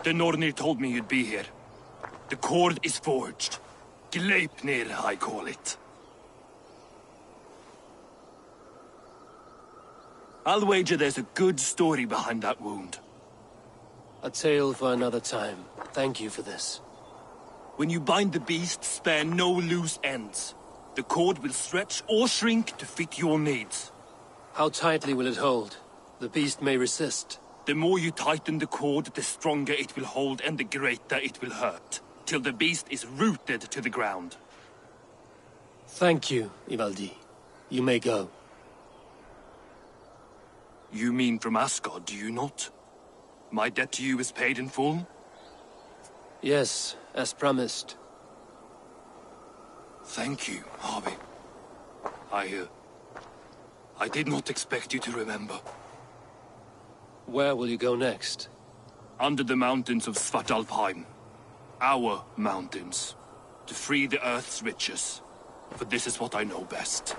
The Nornir told me you'd be here. The cord is forged. Gleipnir, I call it. I'll wager there's a good story behind that wound. A tale for another time. Thank you for this. When you bind the beast, spare no loose ends. The cord will stretch or shrink to fit your needs. How tightly will it hold? The beast may resist. The more you tighten the cord, the stronger it will hold and the greater it will hurt, till the beast is rooted to the ground. Thank you, Ivaldi. You may go. You mean from Asgard, do you not? My debt to you is paid in full? Yes, as promised. Thank you, Harvey. I did not expect you to remember. Where will you go next? Under the mountains of Svartalfheim. Our mountains. To free the Earth's riches. For this is what I know best.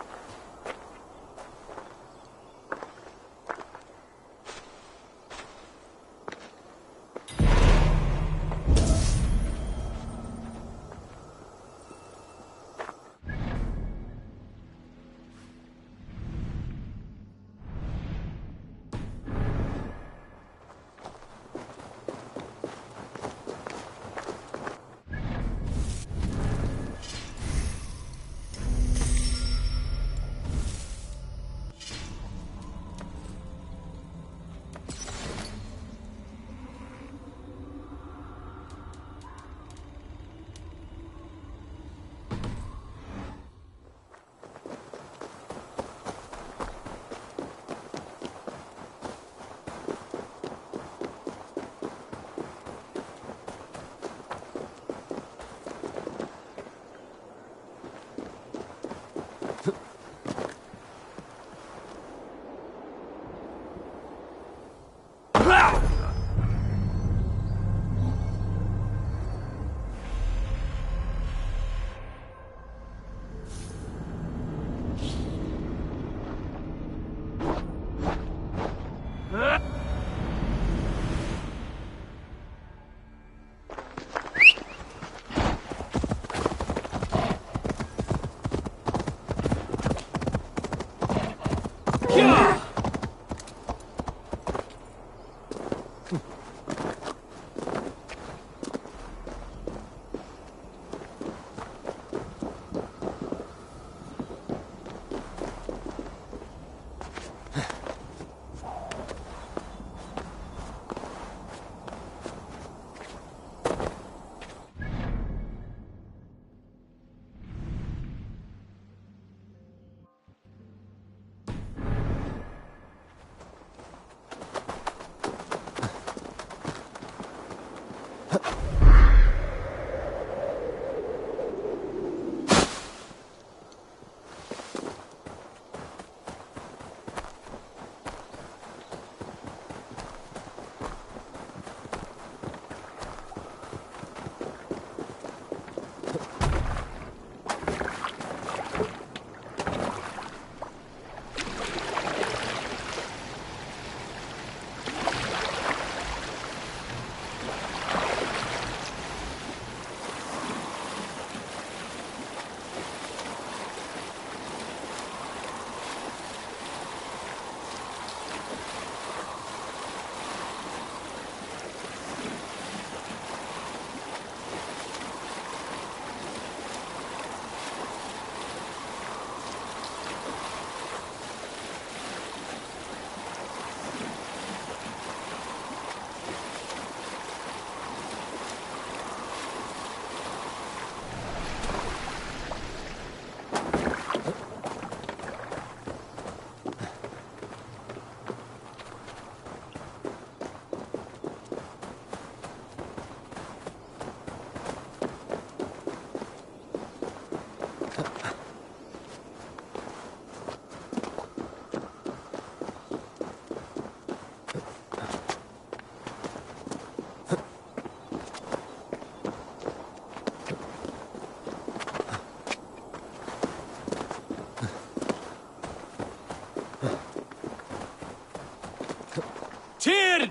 Tyr!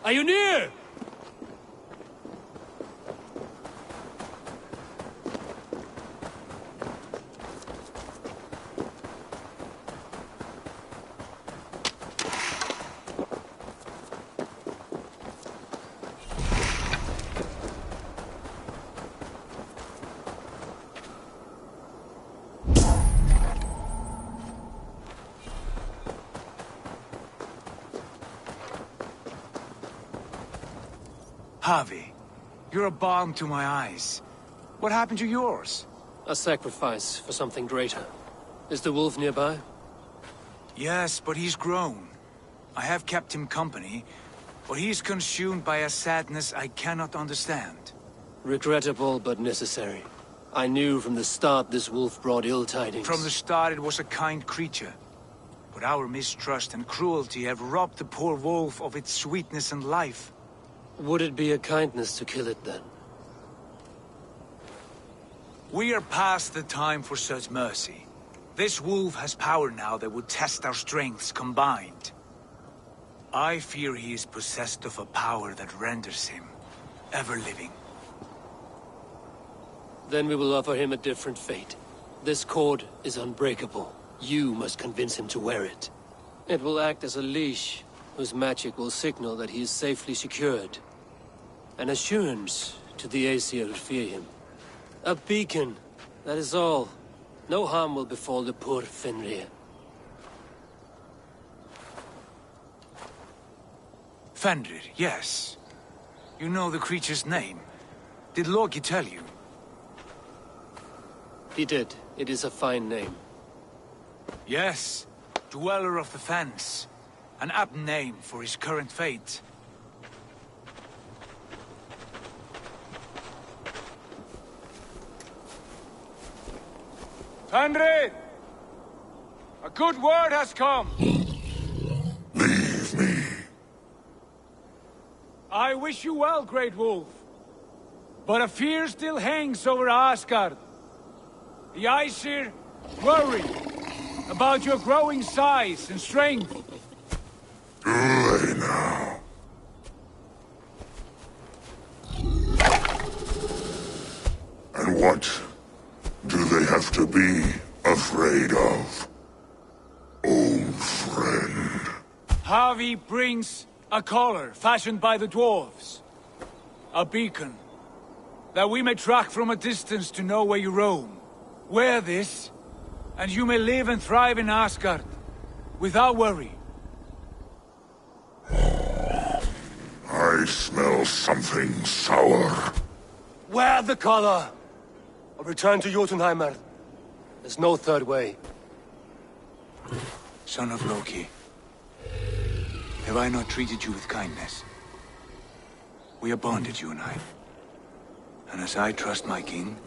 Are you near? Javi, you're a balm to my eyes. What happened to yours? A sacrifice for something greater. Is the wolf nearby? Yes, but he's grown. I have kept him company, but he's consumed by a sadness I cannot understand. Regrettable, but necessary. I knew from the start this wolf brought ill tidings. From the start it was a kind creature. But our mistrust and cruelty have robbed the poor wolf of its sweetness and life. Would it be a kindness to kill it, then? We are past the time for such mercy. This wolf has power now that would test our strengths combined. I fear he is possessed of a power that renders him ever-living. Then we will offer him a different fate. This cord is unbreakable. You must convince him to wear it. It will act as a leash, whose magic will signal that he is safely secured. An assurance to the Aesir who fear him. A beacon, that is all. No harm will befall the poor Fenrir. Fenrir, yes. You know the creature's name. Did Loki tell you? He did. It is a fine name. Yes. Dweller of the Fens. An apt name for his current fate. Fenrir! A good word has come! Leave me. I wish you well, Great Wolf. But a fear still hangs over Asgard. The Aesir worry about your growing size and strength. Do they now? And what do they have to be afraid of? Old friend. Havi brings a collar fashioned by the dwarves. A beacon, that we may track from a distance to know where you roam. Wear this, and you may live and thrive in Asgard, without worry. I smell something sour. Wear the collar! Or return to Jotunheimer. There's no third way. Son of Loki, have I not treated you with kindness? We are bonded, you and I. And as I trust my king,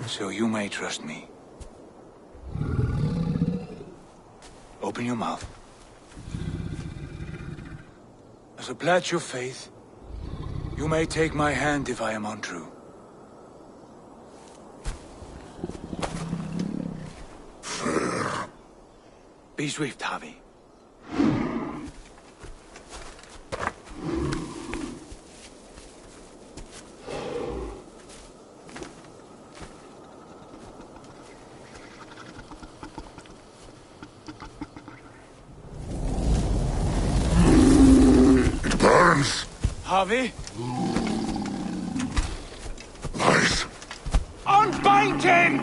so you may trust me. Open your mouth. As a pledge of faith, you may take my hand if I am untrue. Fair. Be swift, Javi. It burns. Javi? Lies. Unbind him!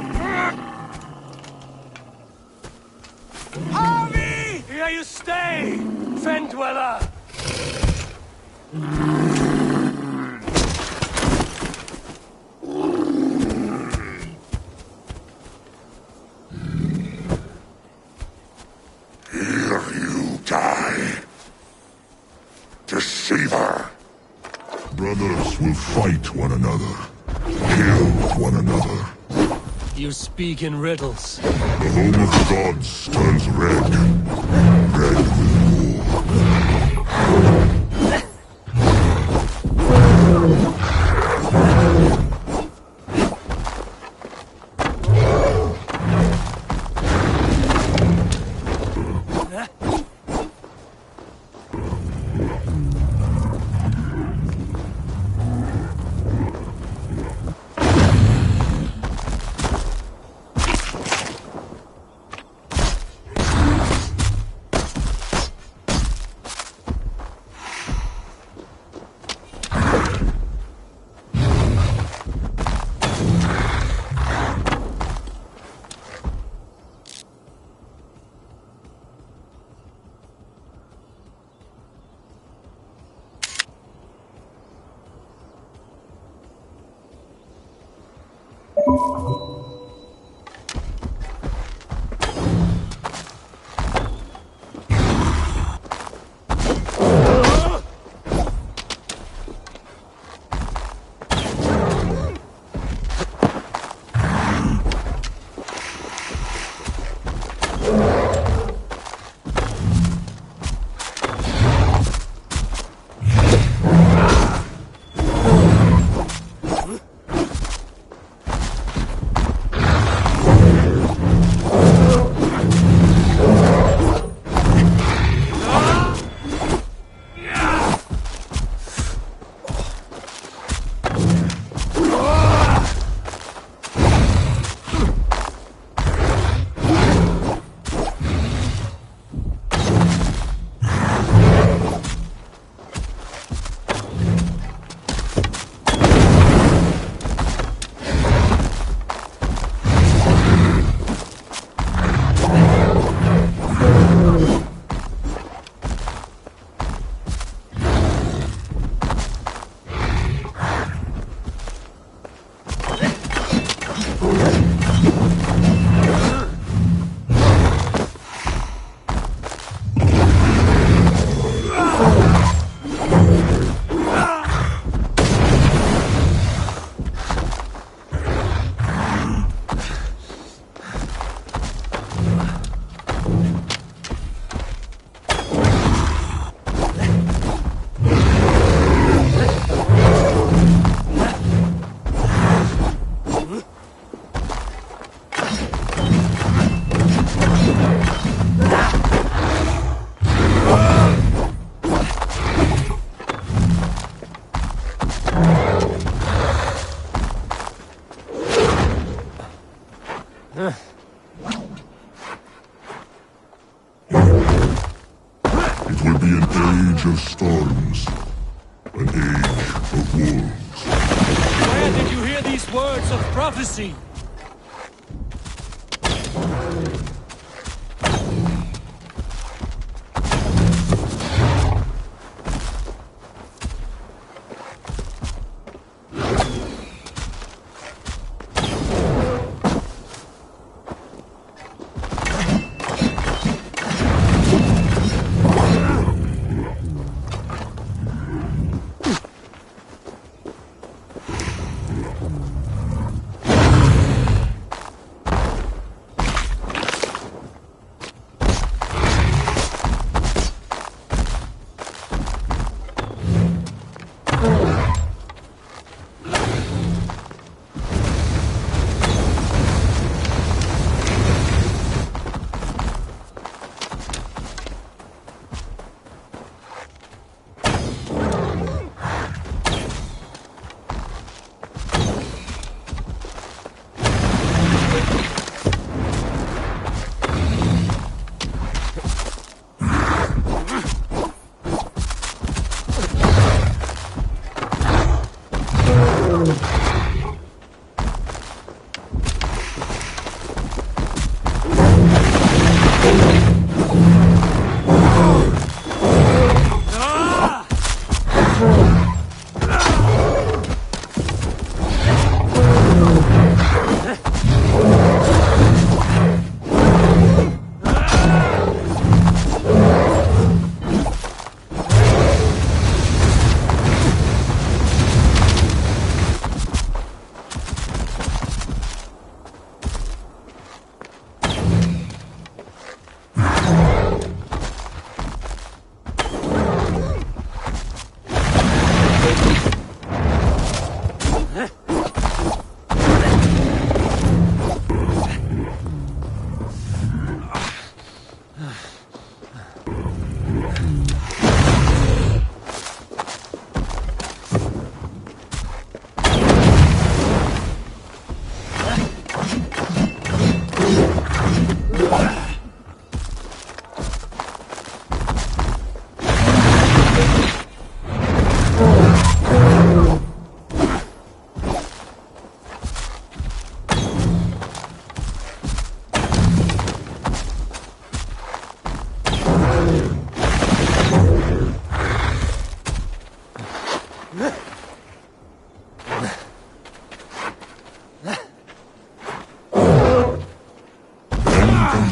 Javi! Here you stay, Fen Dweller! Here you die. Deceiver. Brothers will fight one another. Kill one another. You speak in riddles. The home of the gods turns red. Red with war. age of storms. An age of wolves. Where did you hear these words of prophecy?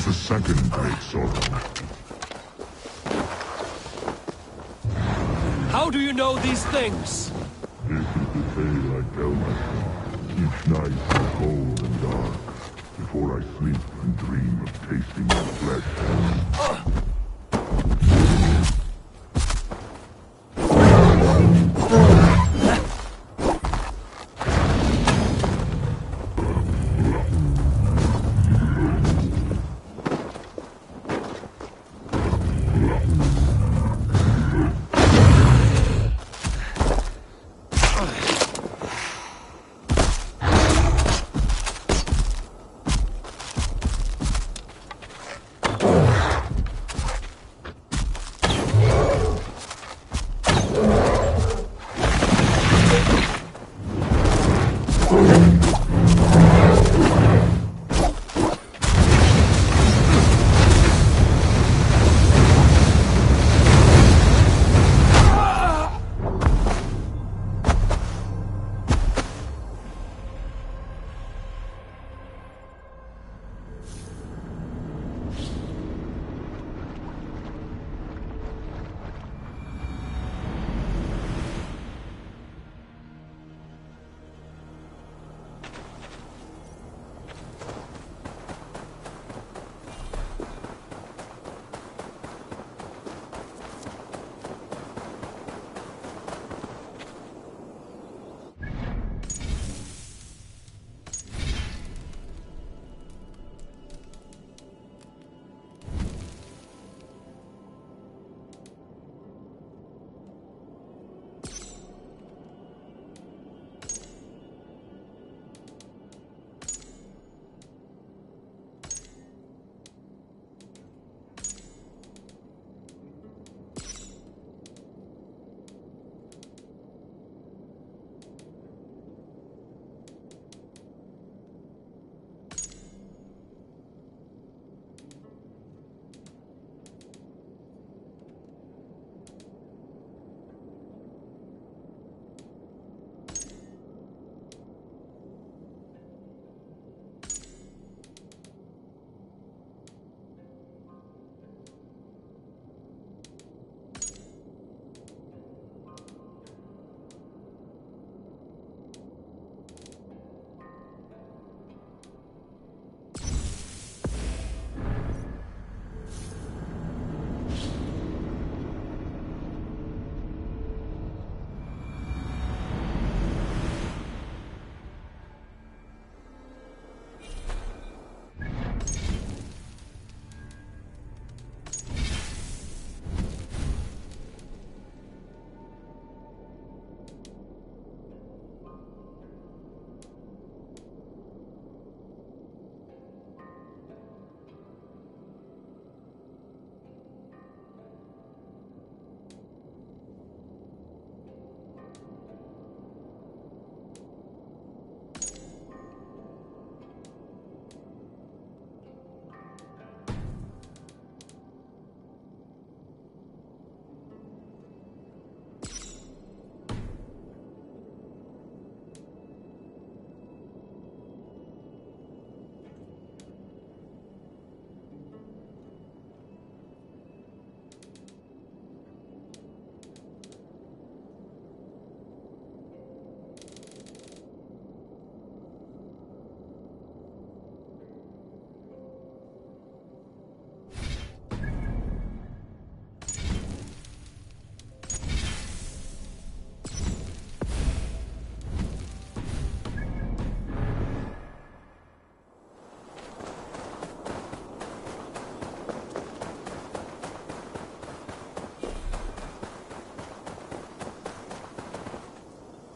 The second great sorrow. How do you know these things? This is the tale I tell myself each night, cold and dark, before I sleep and dream of tasting your flesh.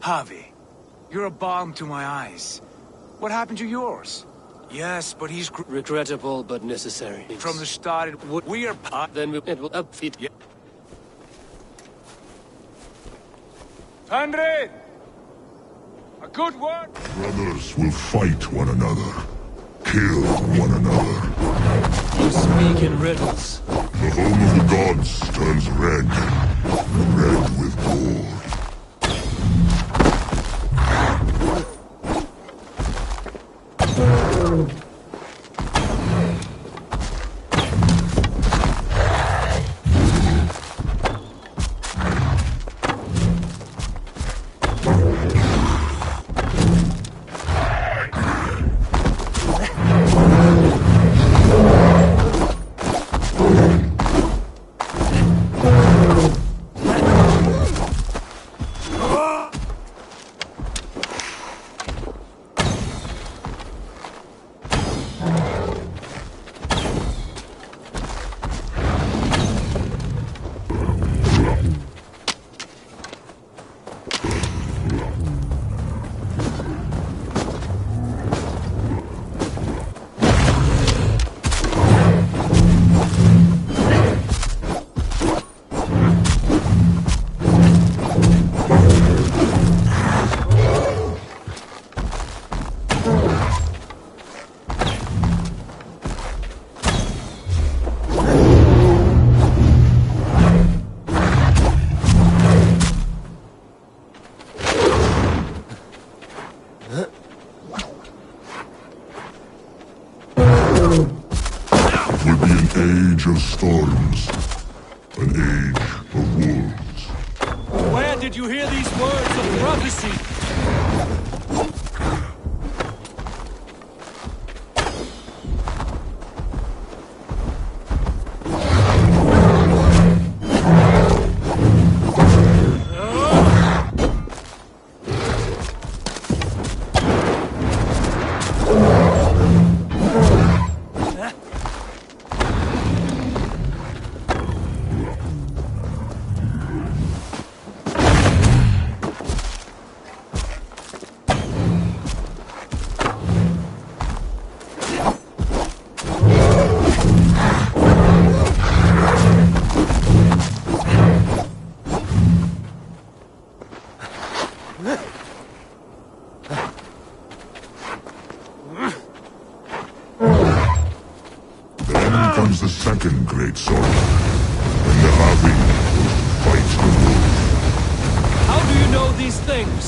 Javi, you're a balm to my eyes. What happened to yours? Yes, but he's Regrettable, but necessary. from the start. We are Then it will upfit. Yeah. Andre! A good word! Brothers will fight one another, kill one another. You speak in riddles. The home of the gods turns red, red with gore. Will be an age of storms, an age of wolves. Where did you hear these words of prophecy? Then comes the second great sorrow, when the Javi goes to fight the wolf. How do you know these things?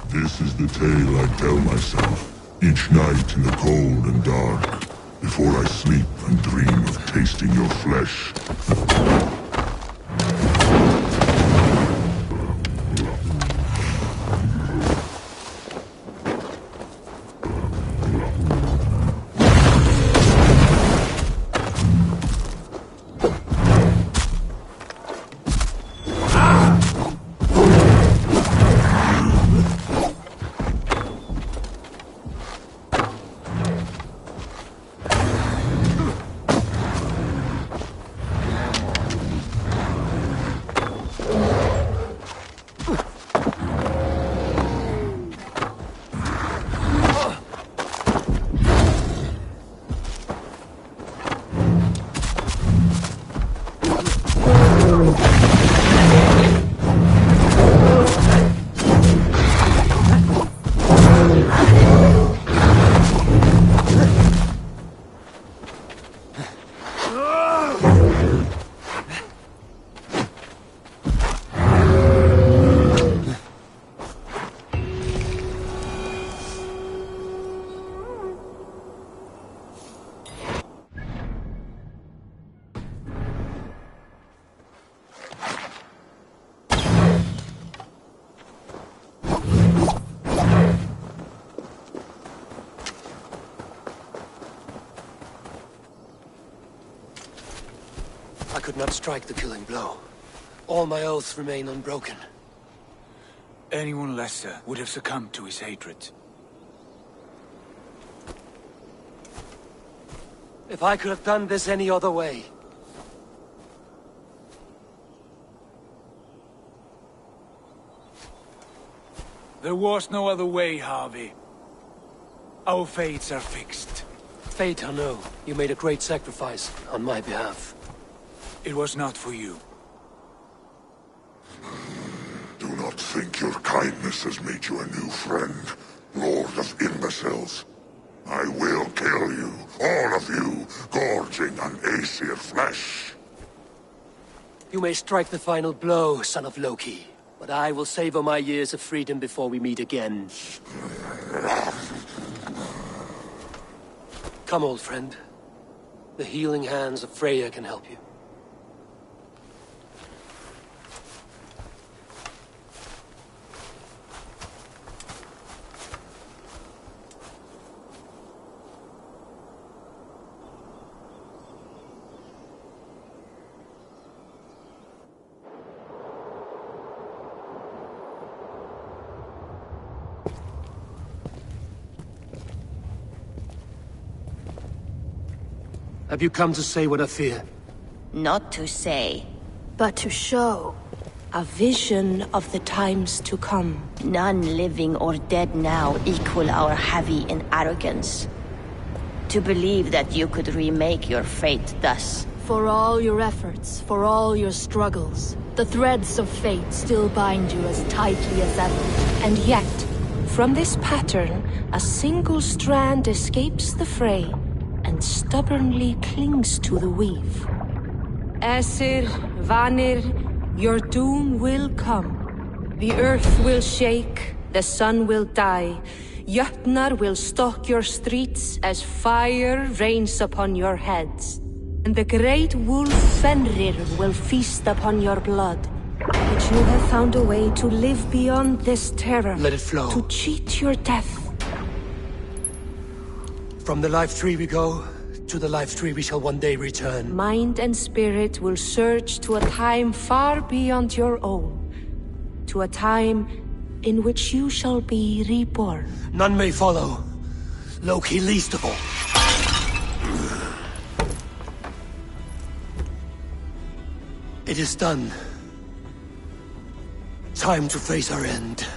This is the tale I tell myself, each night in the cold and dark, before I sleep and dream of tasting your flesh. I could not strike the killing blow. All my oaths remain unbroken. Anyone lesser would have succumbed to his hatred. If I could have done this any other way, There was no other way, Harvey. Our fates are fixed. Fate or no, you made a great sacrifice on my behalf. It was not for you. Do not think your kindness has made you a new friend, Lord of Imbeciles. I will kill you, all of you, gorging on Aesir flesh. You may strike the final blow, son of Loki, but I will savor my years of freedom before we meet again. Come, old friend. The healing hands of Freya can help you. Have you come to say what I fear? Not to say, but to show. A vision of the times to come. None living or dead now equal our heavy in arrogance. To believe that you could remake your fate thus. For all your efforts, for all your struggles, the threads of fate still bind you as tightly as ever. And yet, from this pattern, a single strand escapes the fray and stubbornly clings to the weave. Aesir, Vanir, your doom will come. The earth will shake, the sun will die. Jötnar will stalk your streets as fire rains upon your heads. And the great wolf Fenrir will feast upon your blood. But you have found a way to live beyond this terror. Let it flow. To cheat your death. From the life tree we go, to the life tree we shall one day return. Mind and spirit will surge to a time far beyond your own. To a time in which you shall be reborn. None may follow. Loki least of all. It is done. Time to face our end.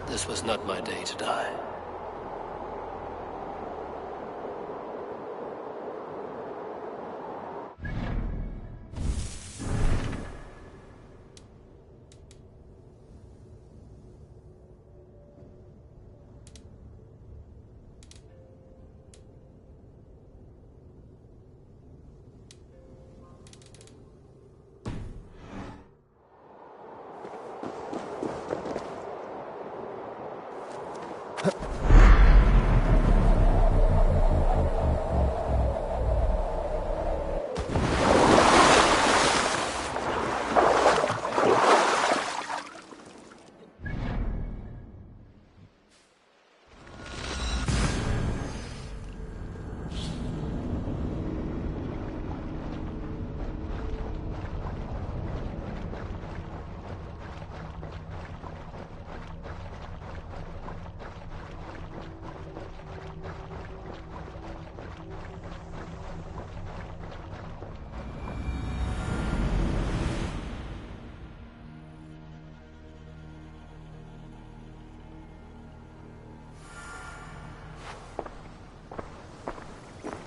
This was not my day to die.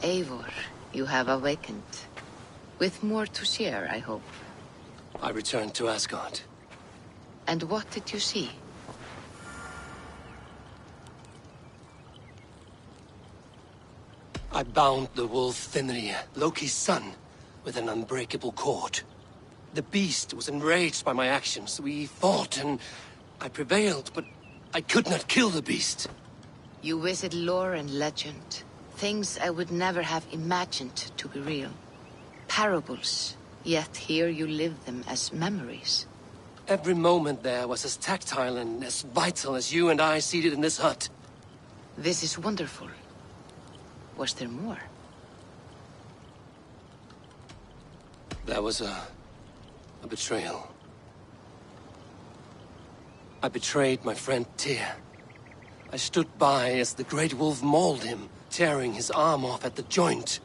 Eivor, you have awakened. With more to share, I hope. I returned to Asgard. And what did you see? I bound the wolf Fenrir, Loki's son, with an unbreakable cord. The beast was enraged by my actions. We fought and I prevailed, but I could not kill the beast. You visit lore and legend. Things I would never have imagined to be real. Parables, yet here you live them as memories. Every moment there was as tactile and as vital as you and I seated in this hut. This is wonderful. Was there more? There was a betrayal. I betrayed my friend Tyr. I stood by as the Great Wolf mauled him, tearing his arm off at the joint.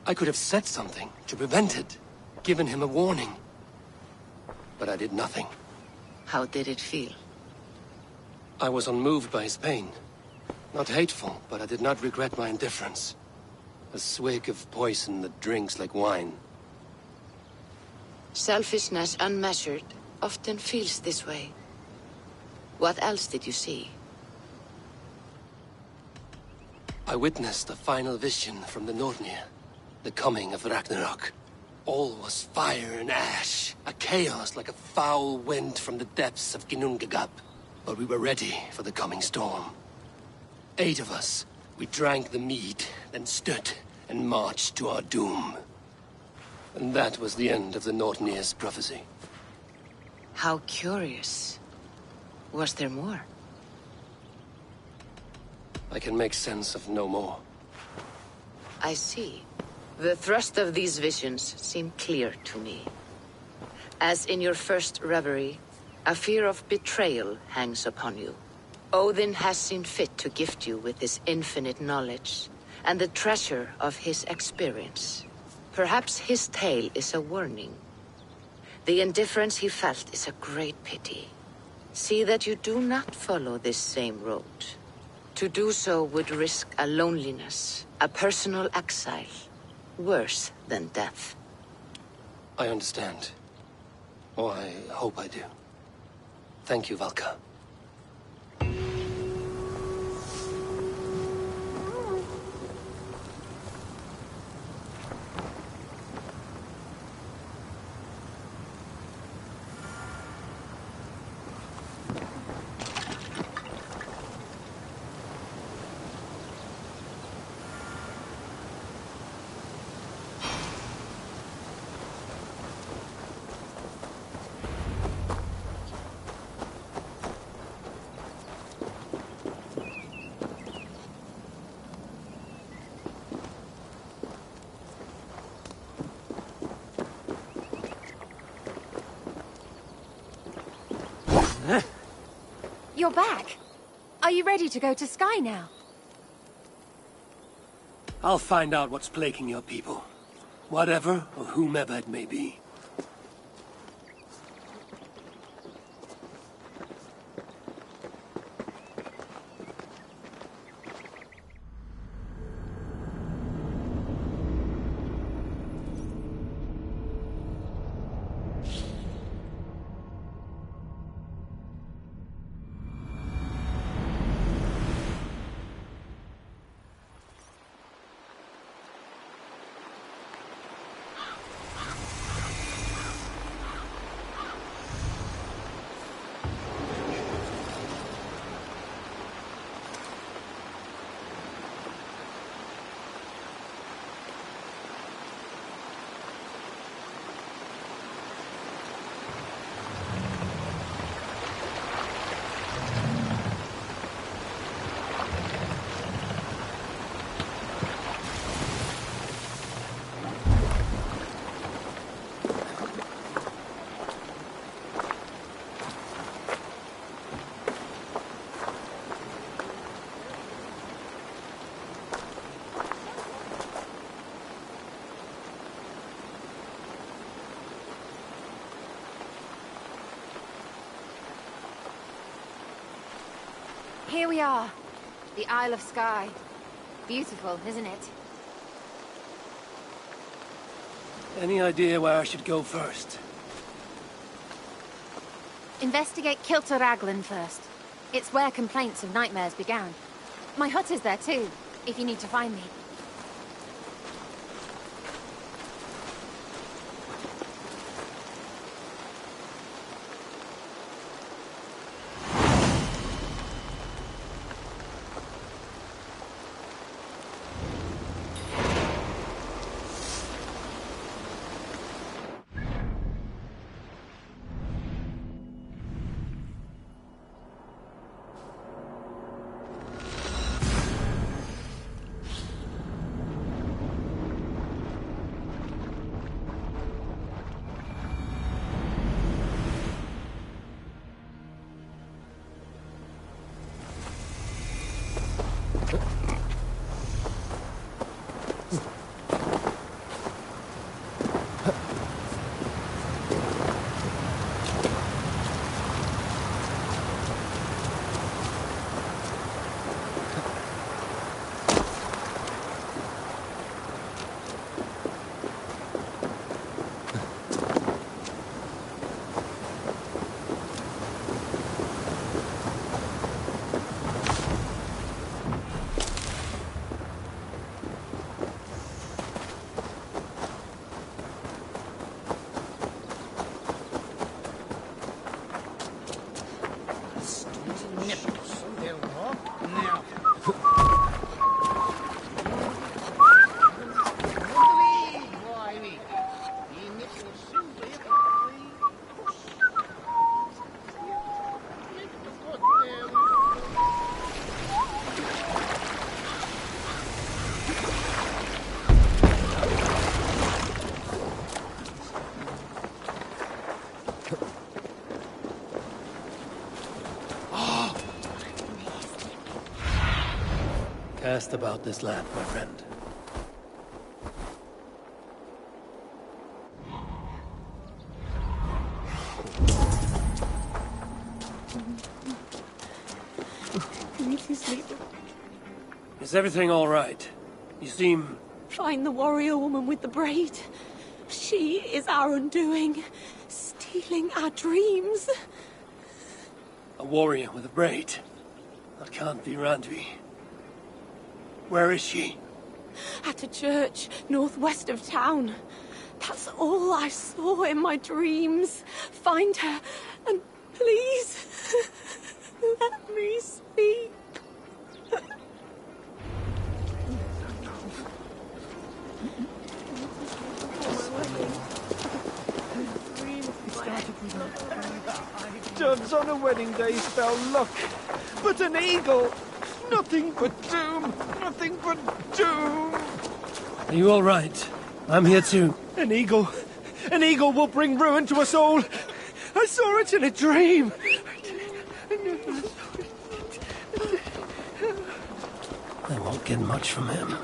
I could have said something to prevent it, given him a warning. But I did nothing. How did it feel? I was unmoved by his pain. Not hateful, but I did not regret my indifference. A swig of poison that drinks like wine. Selfishness unmeasured often feels this way. What else did you see? I witnessed the final vision from the Nornir. The coming of Ragnarok. All was fire and ash. A chaos like a foul wind from the depths of Ginnungagap. But we were ready for the coming storm. 8 of us. We drank the mead, then stood and marched to our doom. And that was the end of the Nornir's prophecy. How curious. Was there more? I can make sense of no more. I see. The thrust of these visions seem clear to me. As in your first reverie, a fear of betrayal hangs upon you. Odin has seen fit to gift you with his infinite knowledge, and the treasure of his experience. Perhaps his tale is a warning. The indifference he felt is a great pity. See that you do not follow this same road. To do so would risk a loneliness, a personal exile, worse than death. I understand. Or I hope I do. Thank you, Valka. You're back. Are you ready to go to Sky now? I'll find out what's plaguing your people. Whatever or whomever it may be. Here we are. The Isle of Skye. Beautiful, isn't it? Any idea where I should go first? Investigate Kilter Raglan first. It's where complaints of nightmares began. My hut is there too, if you need to find me. asked about this land, my friend. Is everything all right? You seem... Find the warrior woman with the braid. She is our undoing, stealing our dreams. A warrior with a braid? That can't be Randvi. Where is she? At a church northwest of town. That's all I saw in my dreams. Find her, and please, let me speak. Doves on a wedding day spell luck, but an eagle, nothing but doom, nothing but doom. Are you all right? I'm here too. An eagle will bring ruin to us all. I saw it in a dream. I won't get much from him.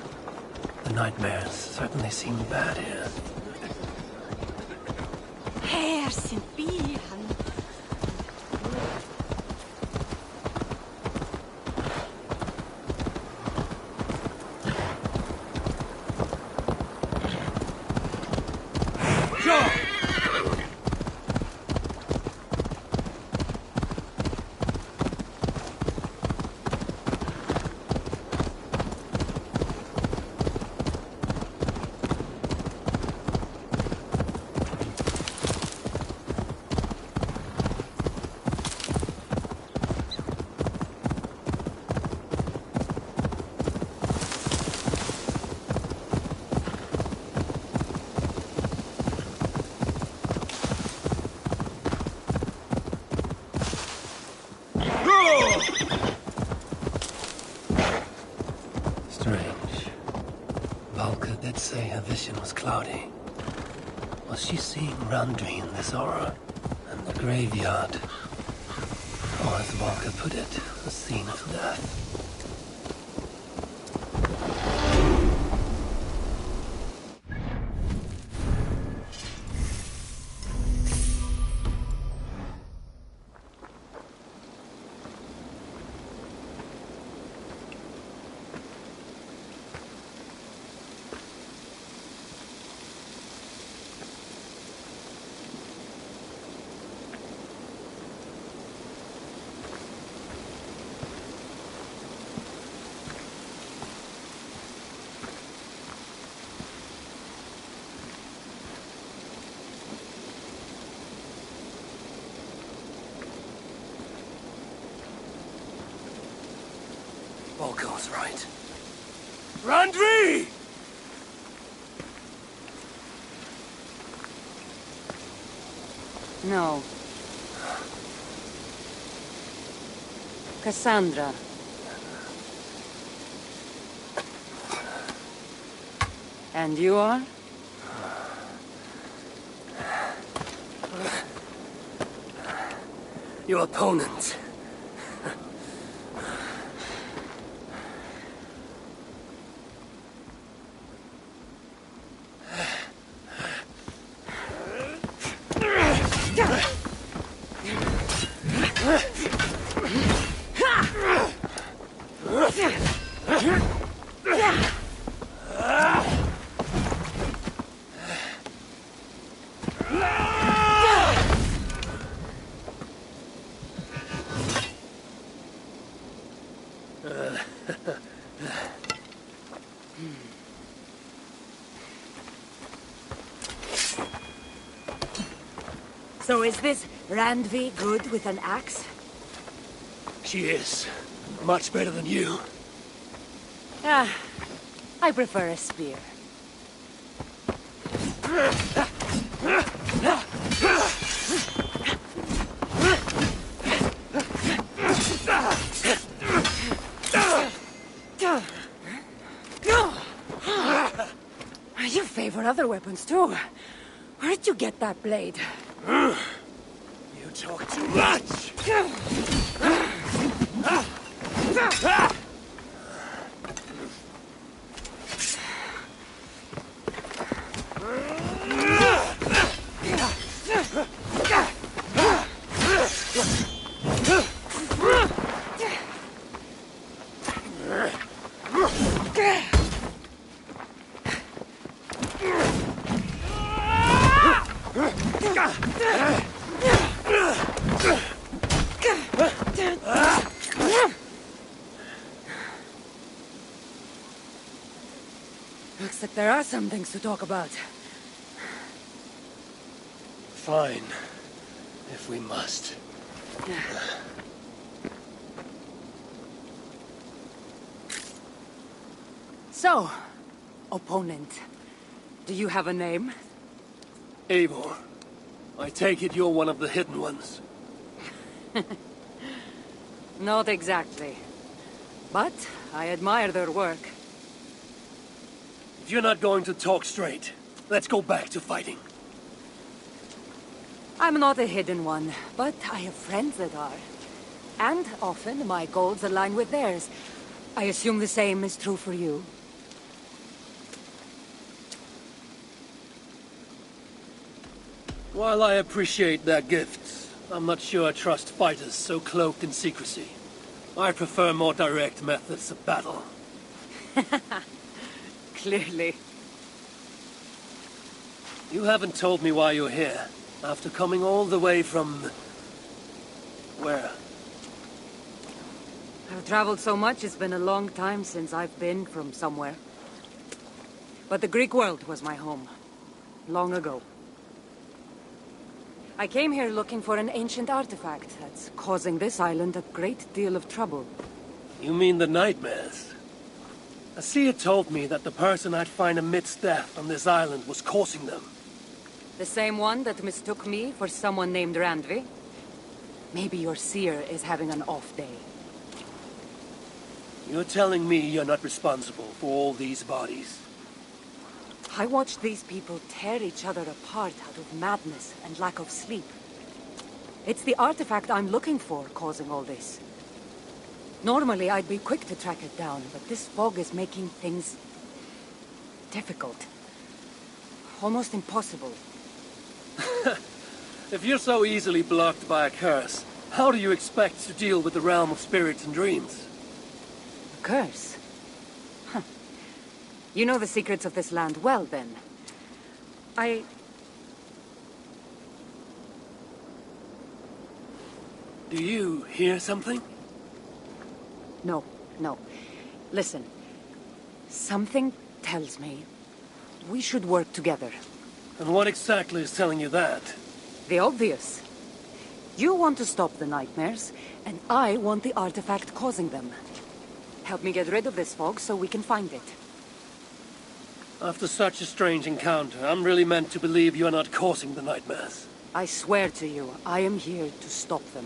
The nightmares certainly seem bad here. Her sin bihan. Say her vision was cloudy. Was she seeing Randvi in this aura? And the graveyard? Or as Valka put it, a scene of death. Valka was right. Randvi! No. Cassandra. And you are? Your opponent. So is this Randvi good with an axe? She is. Much better than you. Ah, I prefer a spear. You favor other weapons too. Where did you get that blade? You talk too much! Looks like there are some things to talk about. Fine. If we must. So, opponent, do you have a name? Eivor, I take it you're one of the hidden ones. Not exactly. But I admire their work. If you're not going to talk straight, let's go back to fighting. I'm not a hidden one, but I have friends that are. And often my goals align with theirs. I assume the same is true for you. While I appreciate their gifts, I'm not sure I trust fighters so cloaked in secrecy. I prefer more direct methods of battle. Clearly. You haven't told me why you're here, after coming all the way from... where? I've traveled so much, it's been a long time since I've been from somewhere. But the Greek world was my home. Long ago. I came here looking for an ancient artifact that's causing this island a great deal of trouble. You mean the nightmares? A seer told me that the person I'd find amidst death on this island was causing them. The same one that mistook me for someone named Randvi? Maybe your seer is having an off day. You're telling me you're not responsible for all these bodies? I watched these people tear each other apart out of madness and lack of sleep. It's the artifact I'm looking for causing all this. Normally I'd be quick to track it down, but this fog is making things... difficult. Almost impossible. If you're so easily blocked by a curse, how do you expect to deal with the realm of spirits and dreams? A curse? Huh. You know the secrets of this land well, then. Do you hear something? No. Listen. Something tells me we should work together. And what exactly is telling you that? The obvious. You want to stop the nightmares, and I want the artifact causing them. Help me get rid of this fog so we can find it. After such a strange encounter, I'm really meant to believe you're not causing the nightmares. I swear to you, I am here to stop them.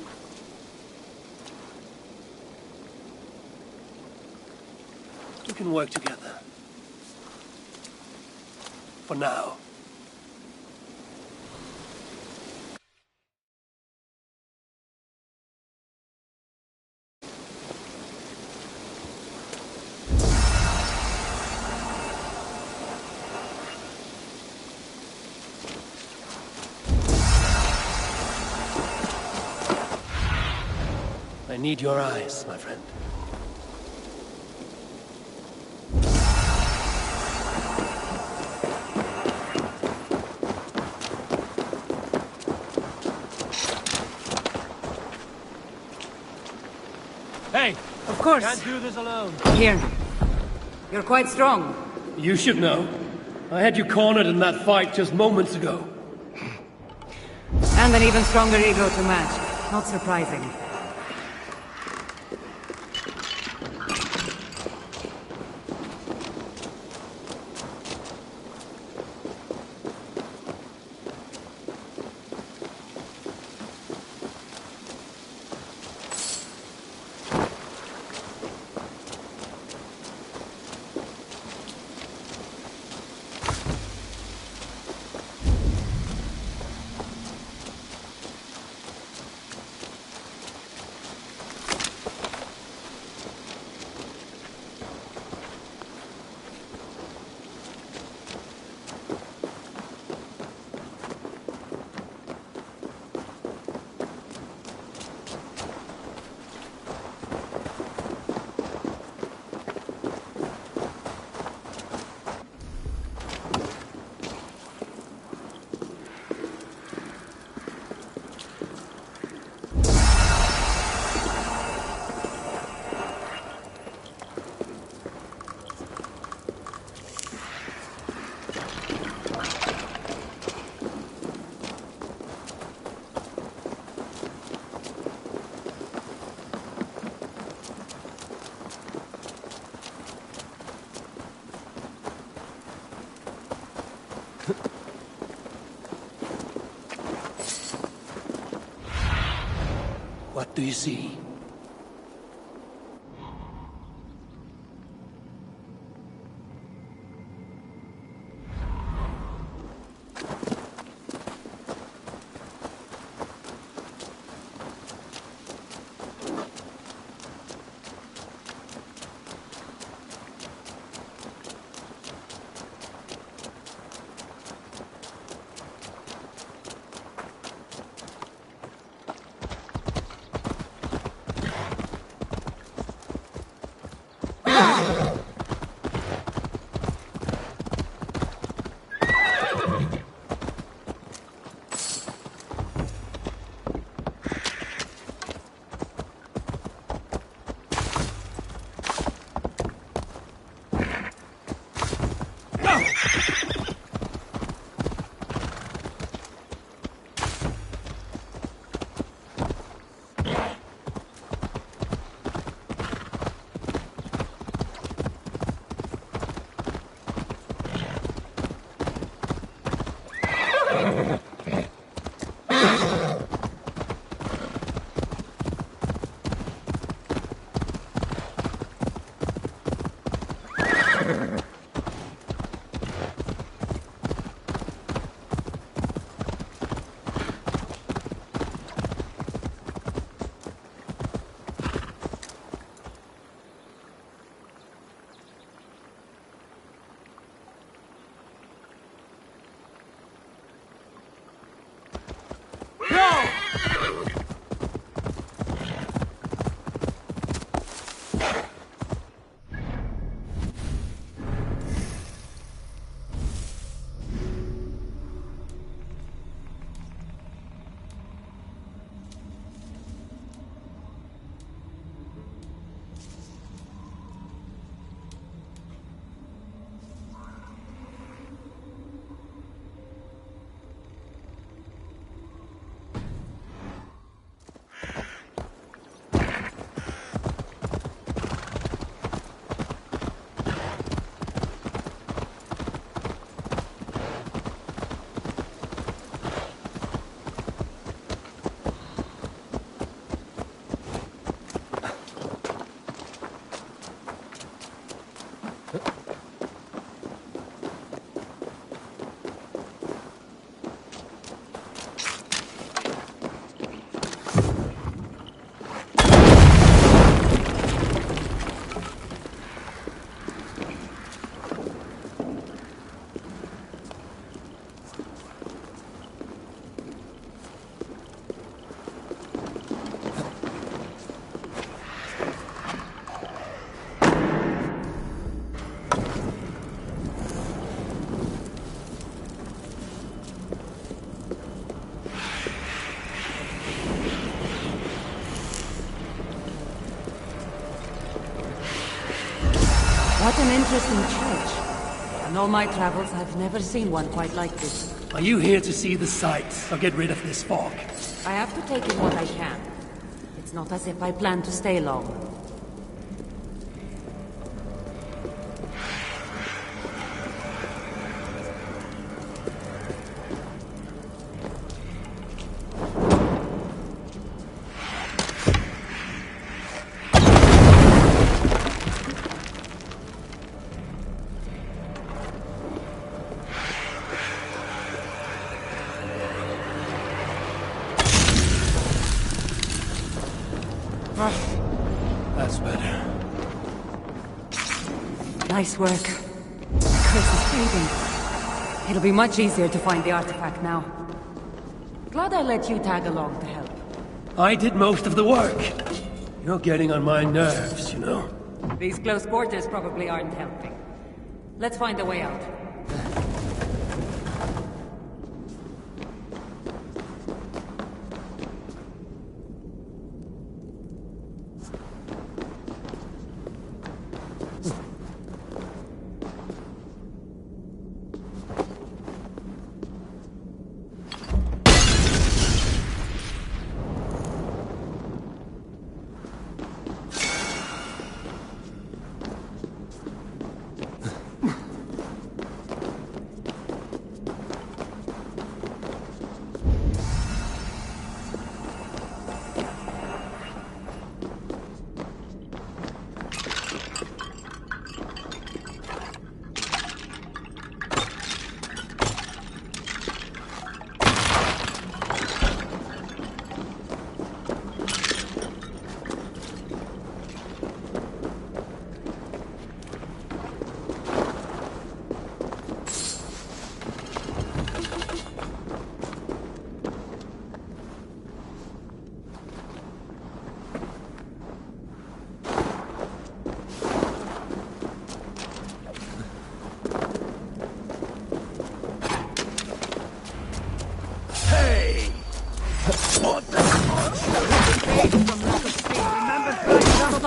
We can work together. For now. I need your eyes, my friend. Hey! Of course. Can't do this alone. Here. You're quite strong. You should know. I had you cornered in that fight just moments ago. And an even stronger ego to match. Not surprising. What do you see? What an interesting church. In all my travels, I've never seen one quite like this. Are you here to see the sights, or get rid of this fog? I have to take in what I can. It's not as if I plan to stay long. That's better. Nice work. Curse is fading. It'll be much easier to find the artifact now. Glad I let you tag along to help. I did most of the work. You're getting on my nerves, you know. These close quarters probably aren't helping. Let's find a way out.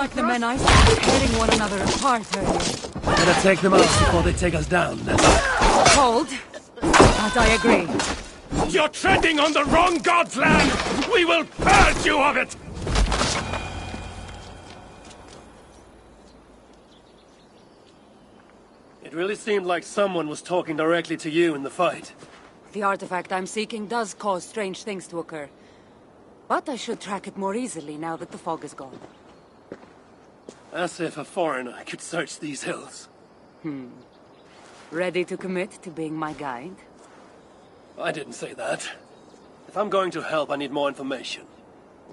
like the men I saw tearing one another apart earlier. Better take them out before they take us down. Cold, but I agree. You're treading on the wrong god's land! We will purge you of it! It really seemed like someone was talking directly to you in the fight. The artifact I'm seeking does cause strange things to occur. But I should track it more easily now that the fog is gone. As if a foreigner could search these hills. Ready to commit to being my guide? I didn't say that. If I'm going to help, I need more information.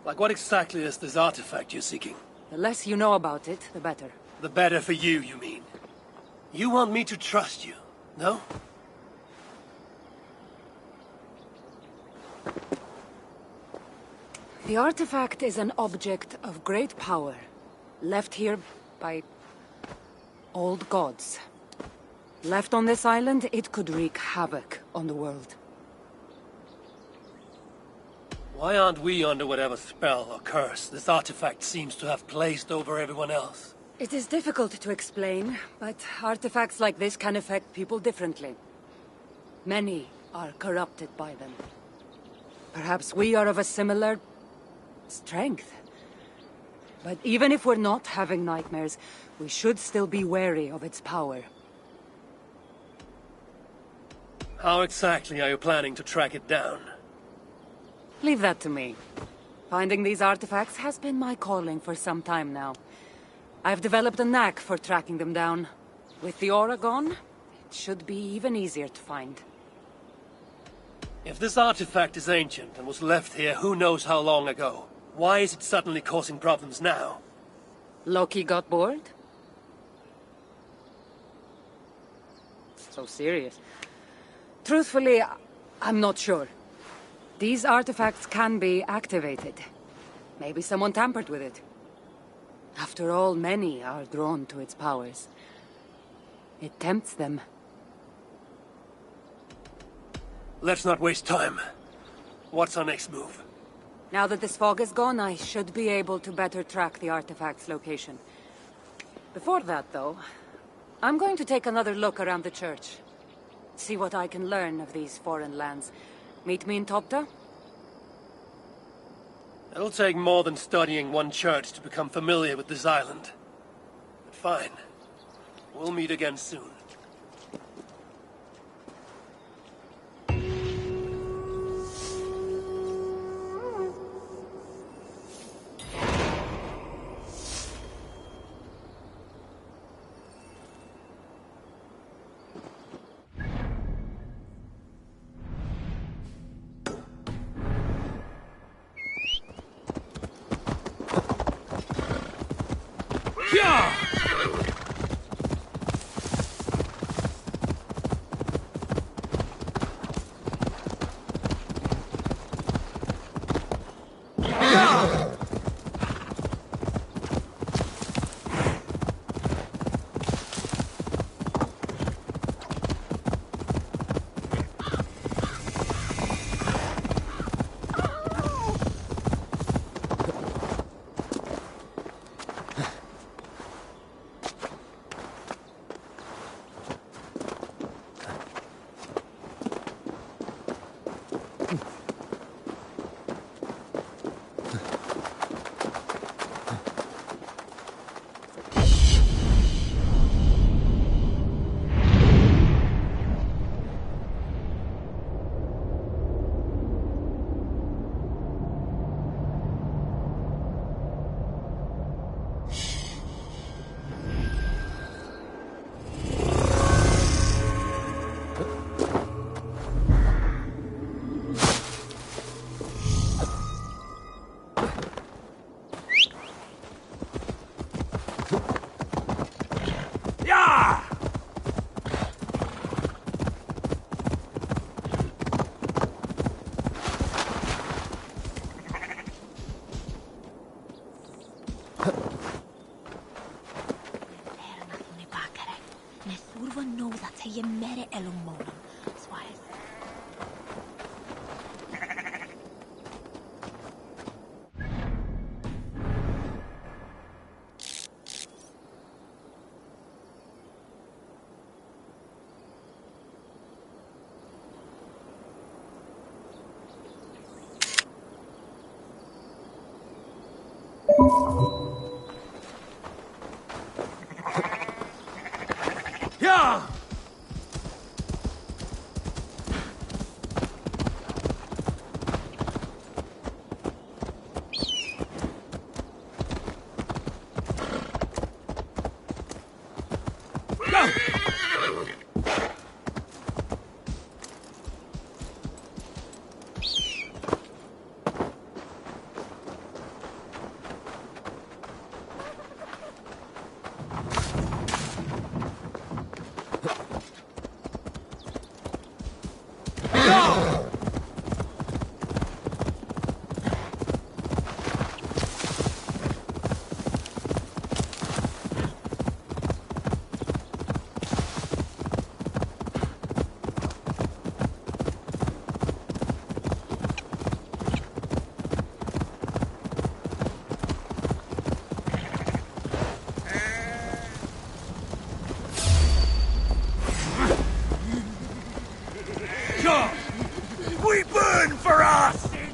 Like, what exactly is this artifact you're seeking? The less you know about it, the better. The better for you, you mean? You want me to trust you, no? The artifact is an object of great power, left here by old gods. Left on this island, it could wreak havoc on the world. Why aren't we under whatever spell or curse this artifact seems to have placed over everyone else? It is difficult to explain, but artifacts like this can affect people differently. Many are corrupted by them. Perhaps we are of a similar strength. But even if we're not having nightmares, we should still be wary of its power. How exactly are you planning to track it down? Leave that to me. Finding these artifacts has been my calling for some time now. I've developed a knack for tracking them down. With the aura gone, it should be even easier to find. If this artifact is ancient and was left here who knows how long ago, why is it suddenly causing problems now? Loki got bored? So serious. Truthfully, I'm not sure. These artifacts can be activated. Maybe someone tampered with it. After all, many are drawn to its powers. It tempts them. Let's not waste time. What's our next move? Now that this fog is gone, I should be able to better track the artifact's location. Before that, though, I'm going to take another look around the church. See what I can learn of these foreign lands. Meet me in Topta? It'll take more than studying one church to become familiar with this island. But fine. We'll meet again soon. we burn for our sins!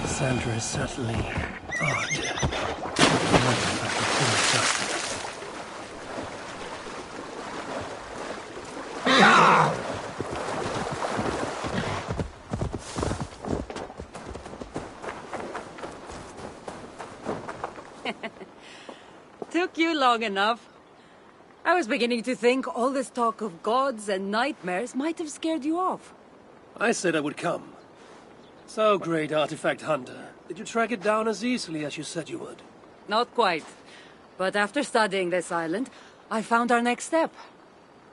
Sandra is certainly odd. Took you long enough. I was beginning to think all this talk of gods and nightmares might have scared you off. I said I would come. So, great artifact hunter, did you track it down as easily as you said you would? Not quite. But after studying this island, I found our next step.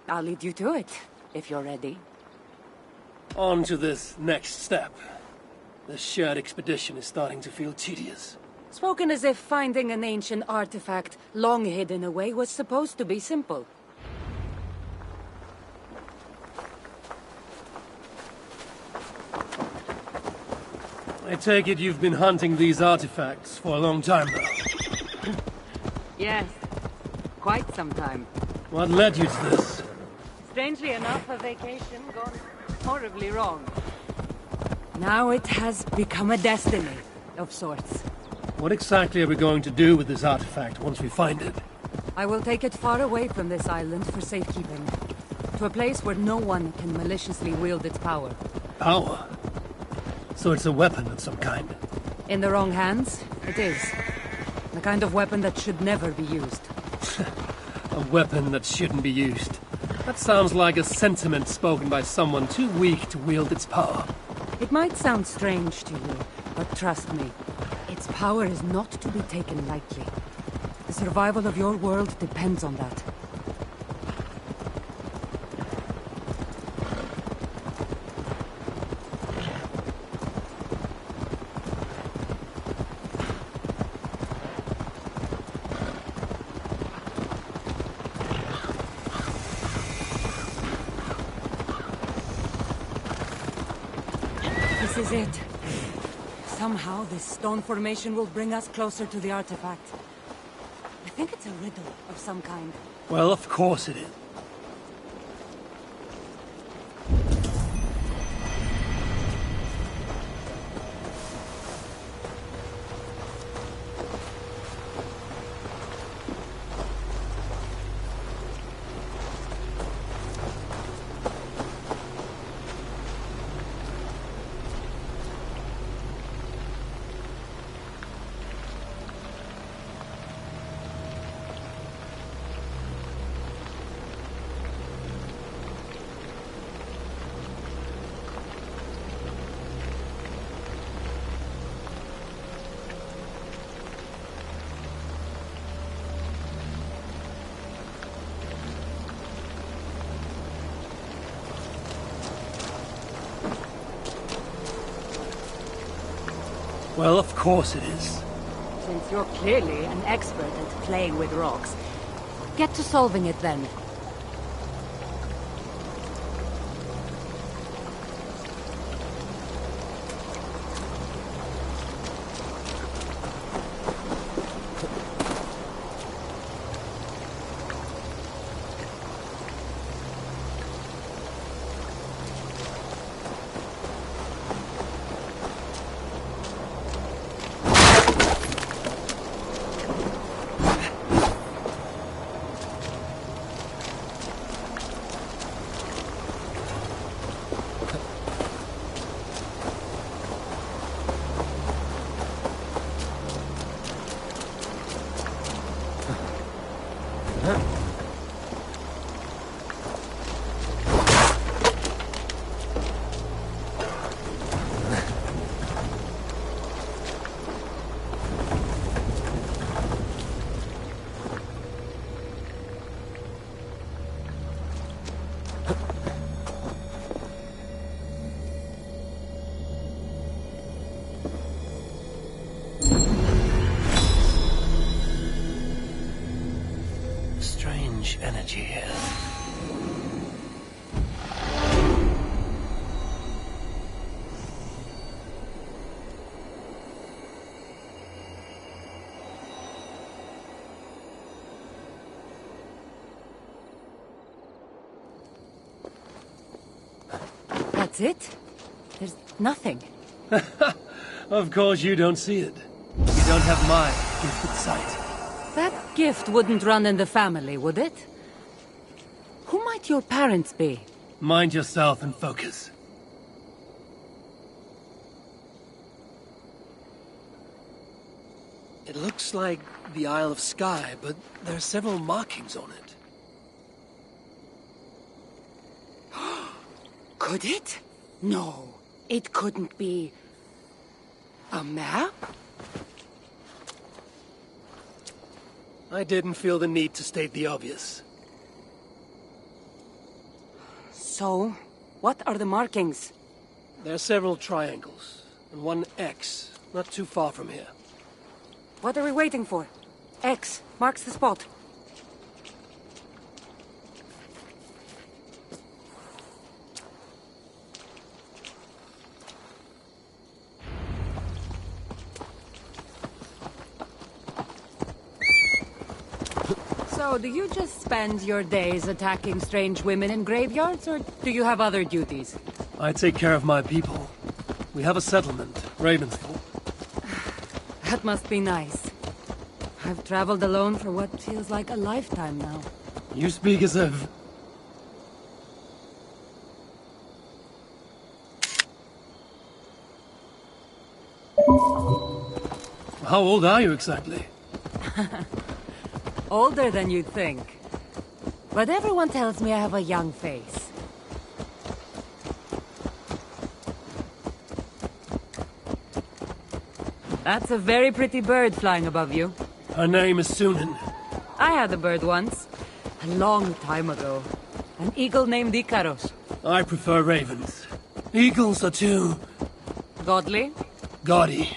I'll lead you to it, if you're ready. On to this next step. The shared expedition is starting to feel tedious. Spoken as if finding an ancient artifact long hidden away was supposed to be simple. I take it you've been hunting these artifacts for a long time now. Yes, quite some time. What led you to this? Strangely enough, a vacation gone horribly wrong. Now it has become a destiny, of sorts. What exactly are we going to do with this artifact once we find it? I will take it far away from this island for safekeeping. To a place where no one can maliciously wield its power. Power? So it's a weapon of some kind? In the wrong hands, it is. The kind of weapon that should never be used. A weapon that shouldn't be used. That sounds like a sentiment spoken by someone too weak to wield its power. It might sound strange to you, but trust me, its power is not to be taken lightly. The survival of your world depends on that. This is it. Somehow this stone formation will bring us closer to the artifact. I think it's a riddle of some kind. Well, of course it is. Well, of course it is. Since you're clearly an expert at playing with rocks, get to solving it then. Strange energy here. That's it? There's nothing. Of course you don't see it. You don't have my gifted sight. That gift wouldn't run in the family, would it? Who might your parents be? Mind yourself and focus. It looks like the Isle of Skye, but there are several markings on it. Could it? No, it couldn't be. A map? I didn't feel the need to state the obvious. So, what are the markings? There are several triangles, and one X, not too far from here. What are we waiting for? X marks the spot. So, do you just spend your days attacking strange women in graveyards, or do you have other duties? I take care of my people. We have a settlement, Ravensfall. That must be nice. I've traveled alone for what feels like a lifetime now. You speak as if... How old are you exactly? Older than you'd think. But everyone tells me I have a young face. That's a very pretty bird flying above you. Her name is Sunan. I had a bird once. A long time ago. An eagle named Ikaros. I prefer ravens. Eagles are too... Godly? gaudy.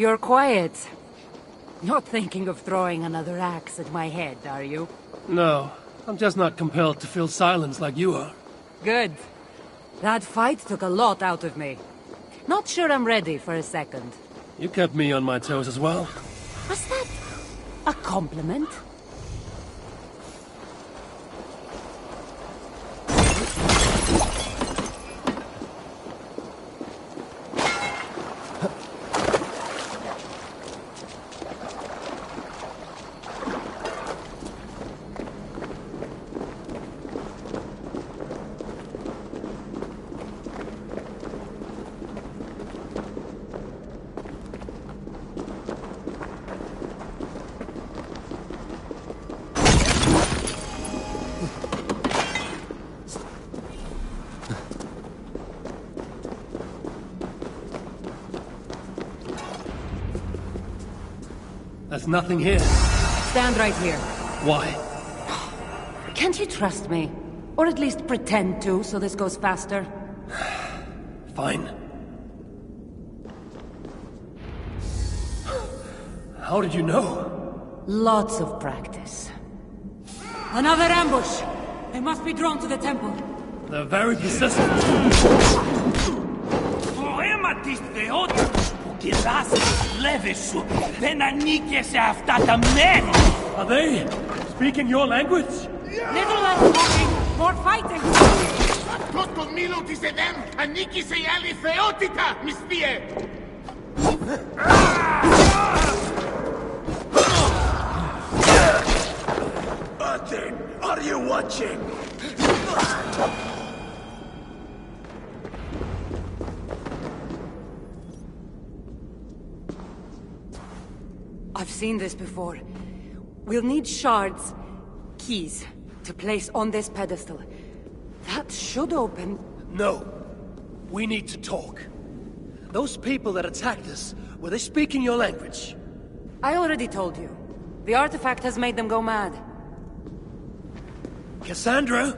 You're quiet. Not thinking of throwing another axe at my head, are you? No, I'm just not compelled to fill silence like you are. Good. That fight took a lot out of me. Not sure I'm ready for a second. You kept me on my toes as well. Was that a compliment? There's nothing here. Stand right here. Why? Can't you trust me? Or at least pretend to, so this goes faster? Fine. How did you know? Lots of practice. Another ambush! They must be drawn to the temple. They're very persistent. Και δάσε τους λέβες σου. Δεν ανήκε σε αυτά τα μέρη. Are they speaking your language? Little less talking, more fighting! Toto Milo ti sedem, a Niki se ali feotita, mispie! Aten, are you watching? I've seen this before. We'll need shards, keys, to place on this pedestal. That should open... No. We need to talk. Those people that attacked us, were they speaking your language? I already told you. The artifact has made them go mad. Cassandra?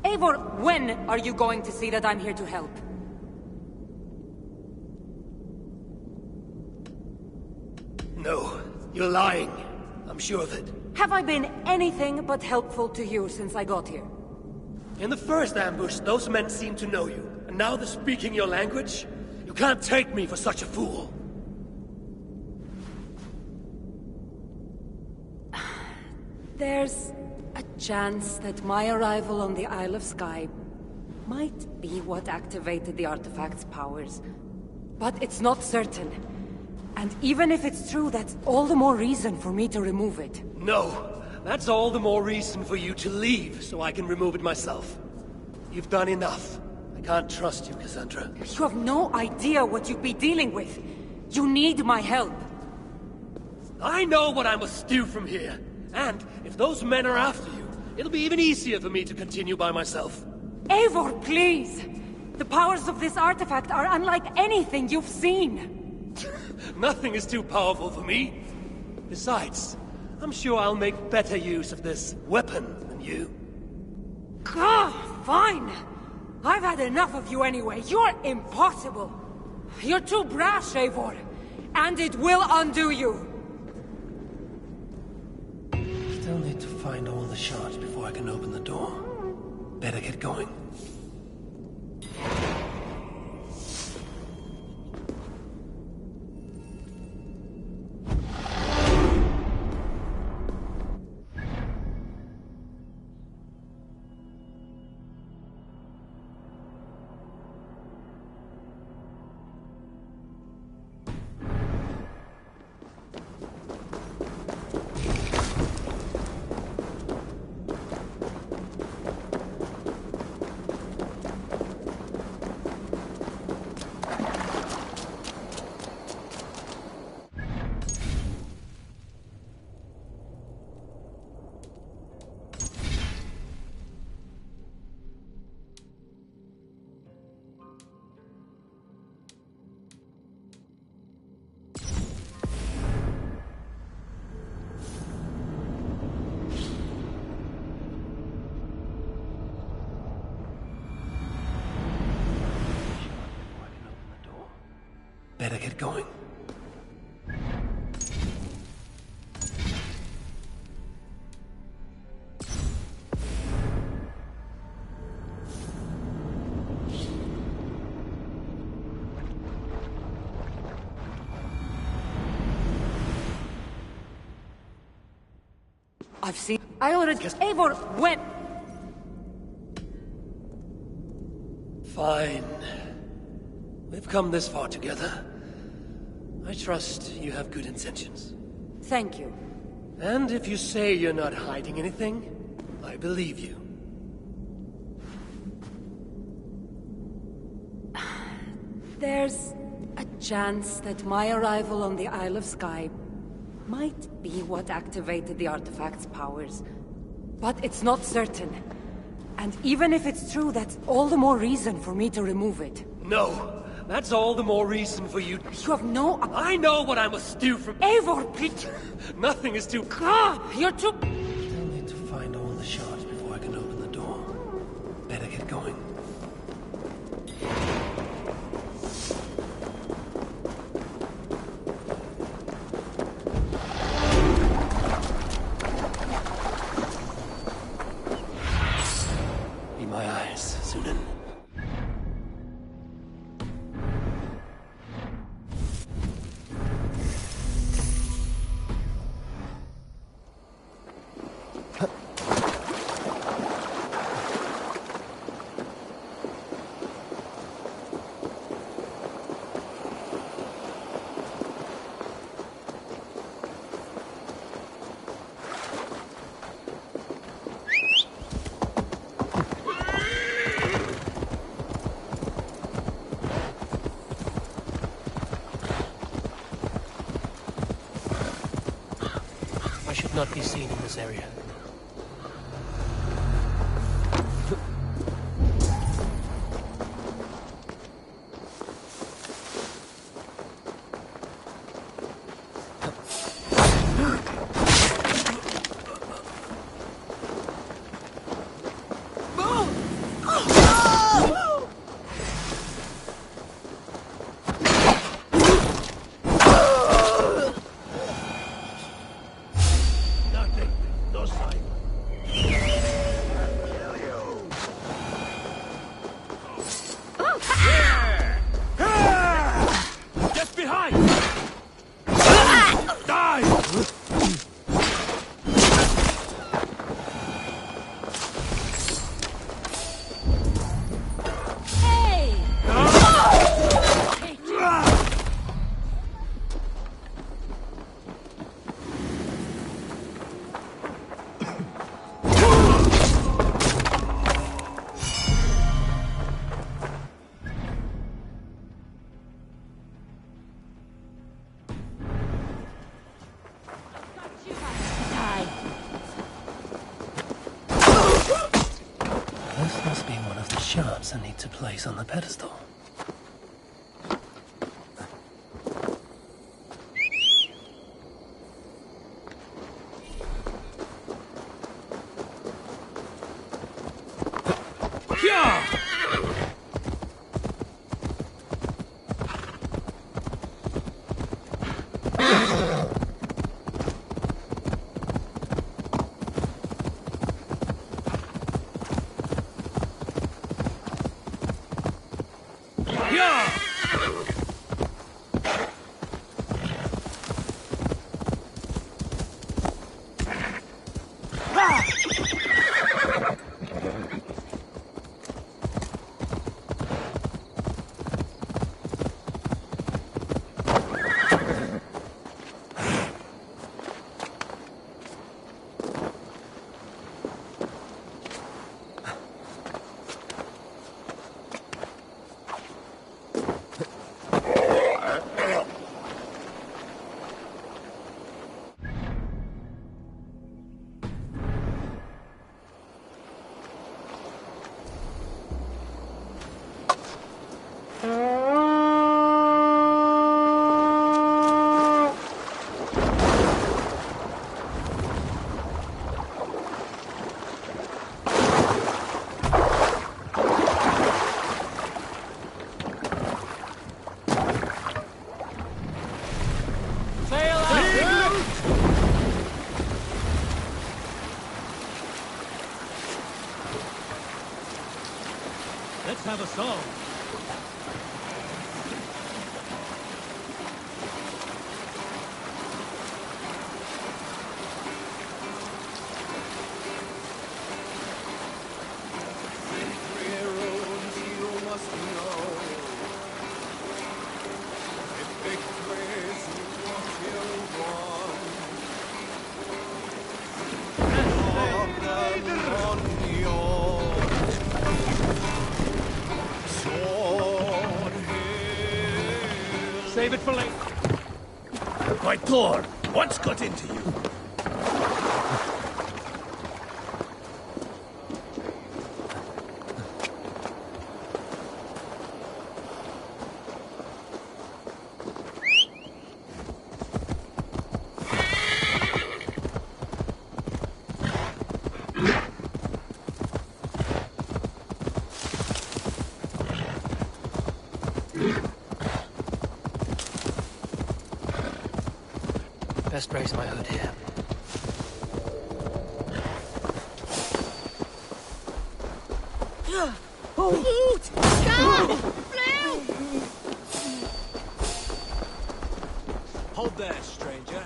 Eivor, when are you going to see that I'm here to help? No, you're lying. I'm sure of it. Have I been anything but helpful to you since I got here? In the first ambush, those men seemed to know you. And now they're speaking your language? You can't take me for such a fool. There's a chance that my arrival on the Isle of Skye might be what activated the artifact's powers. But it's not certain. And even if it's true, that's all the more reason for me to remove it. No, that's all the more reason for you to leave, so I can remove it myself. You've done enough. I can't trust you, Cassandra. You have no idea what you'd be dealing with. You need my help. I know what I must do from here. And if those men are after you, it'll be even easier for me to continue by myself. Eivor, please! The powers of this artifact are unlike anything you've seen. Nothing is too powerful for me. Besides, I'm sure I'll make better use of this weapon than you. Fine! I've had enough of you anyway. You're impossible. You're too brash, Eivor. And it will undo you. Still need to find all the shards before I can open the door. Better get going. Better get going. I've seen... I already... Eivor, when... Fine. We've come this far together. I trust you have good intentions. Thank you. And if you say you're not hiding anything, I believe you. There's a chance that my arrival on the Isle of Skye might be what activated the artifact's powers. But it's not certain. And even if it's true, that's all the more reason for me to remove it. No! That's all the more reason for you... You have no... I know what I must do from... Eivor, please! Nothing is too... You're too... Still need to find all the shards before I can open the door. Better get going. Be my eyes, Sunan. not be seen in this area. This must be one of the shards I need to place on the pedestal. Let's have a song. Save it for later. By Thor, what's got into you? Best brace my hood here. Hold there, stranger.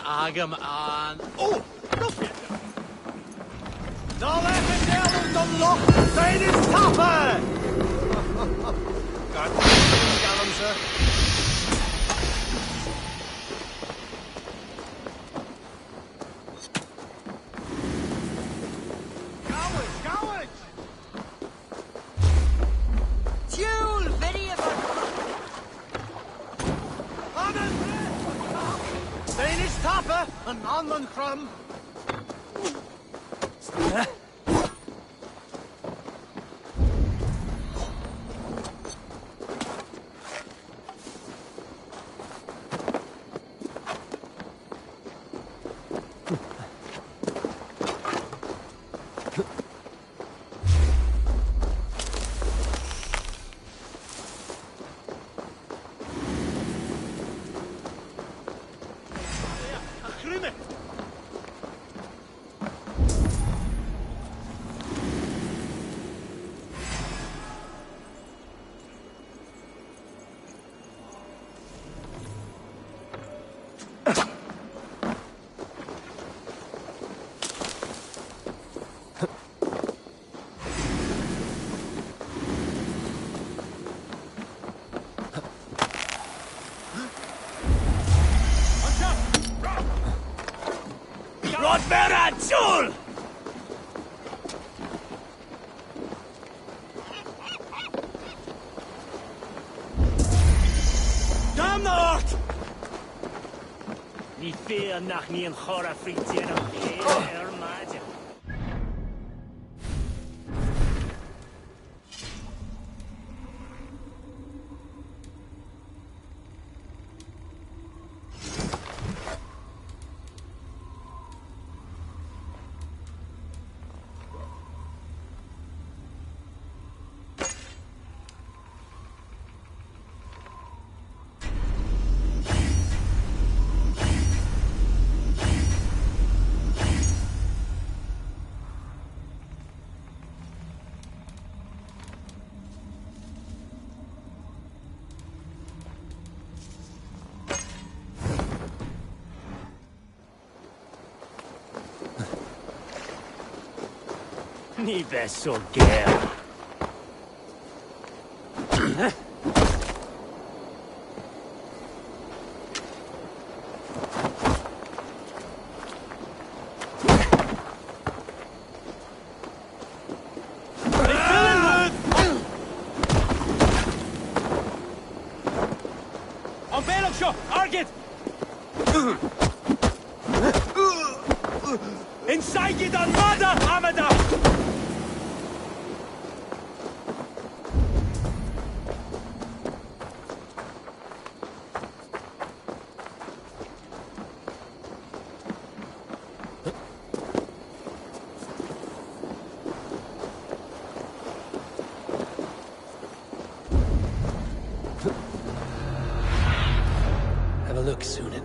agam an... Oh! Nol eich yn don loch! Sein is tapper! God, Gallum, sir. Coward! Fuel, very of Sein is tapper, and on the crumb. Rodbera, Jul! Damn the art! Ní fear nach ní an chora fritian am magic. Ní bheith so géal. An bhéach seo, argid! Insaigid an mada, Amada! Have a look, Sunan.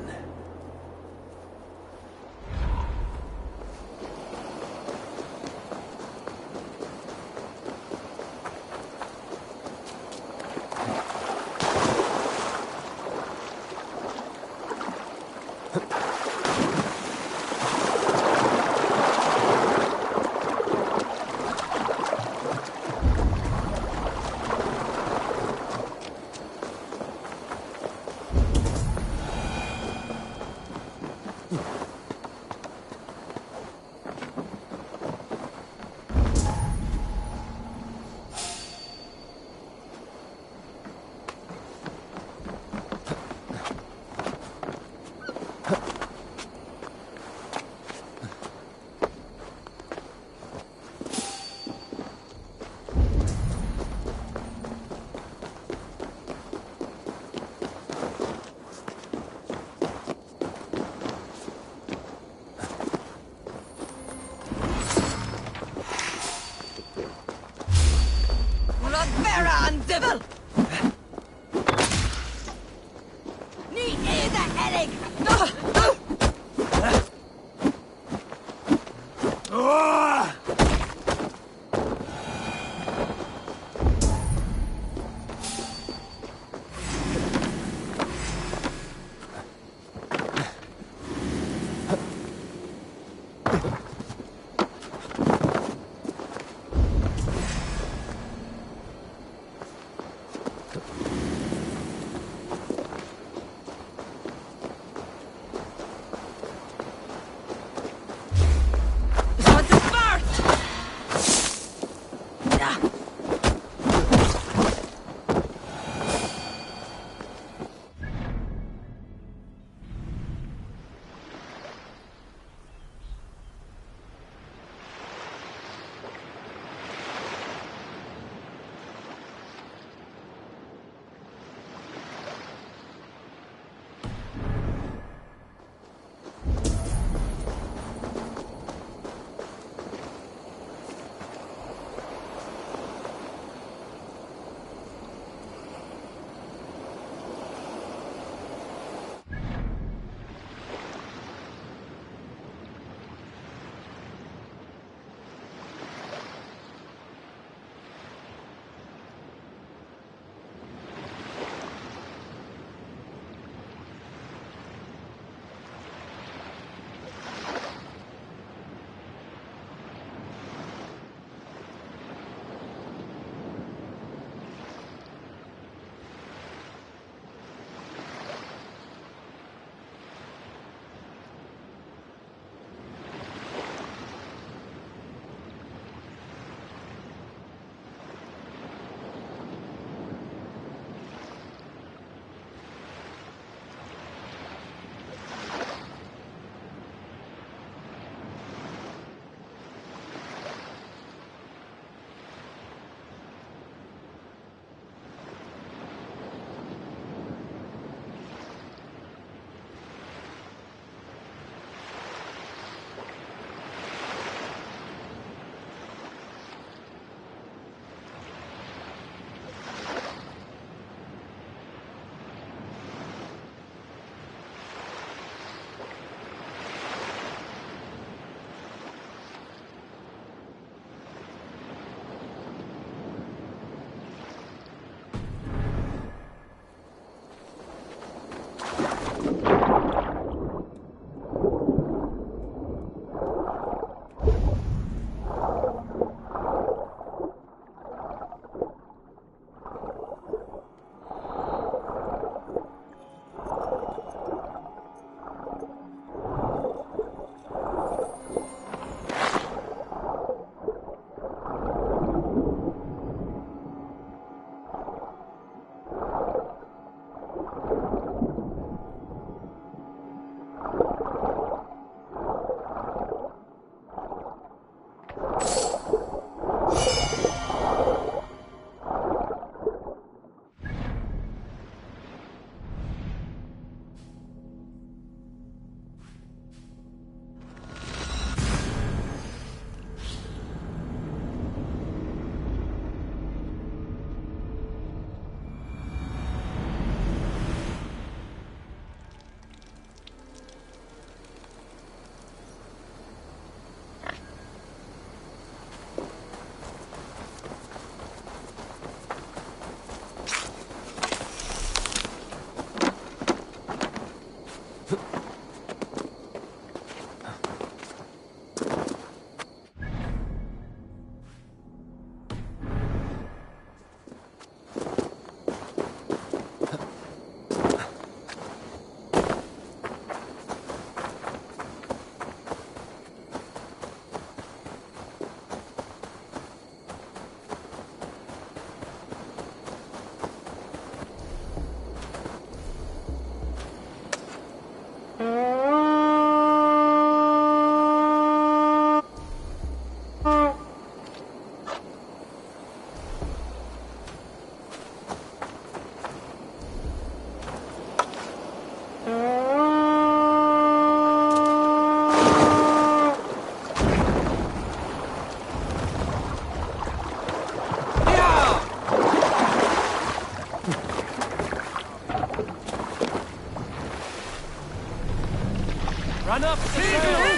Run up! Sail!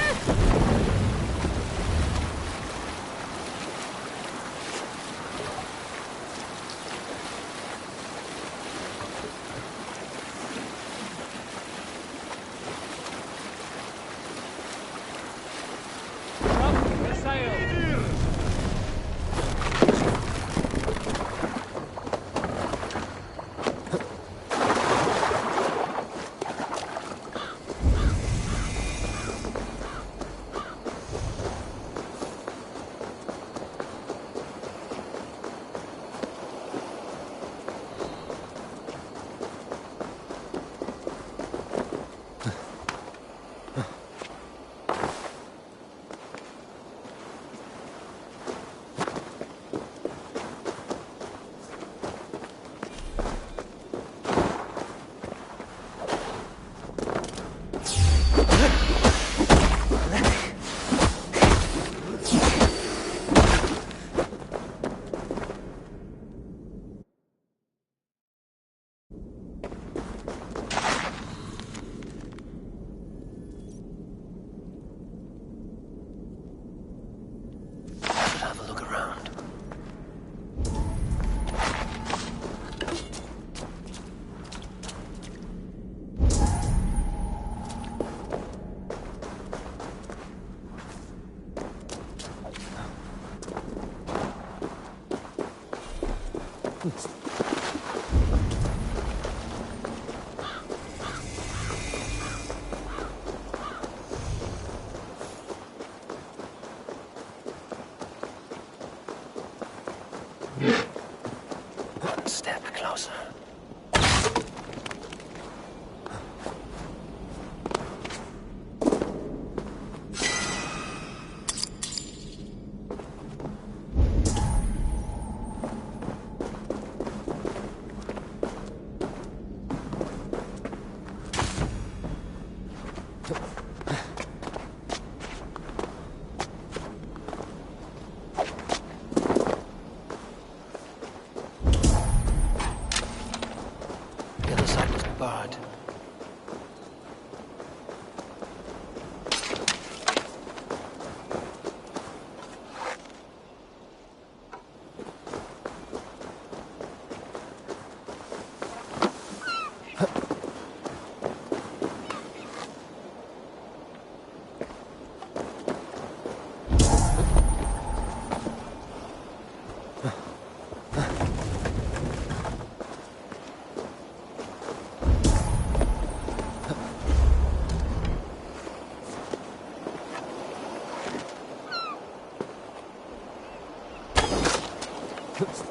Footprints.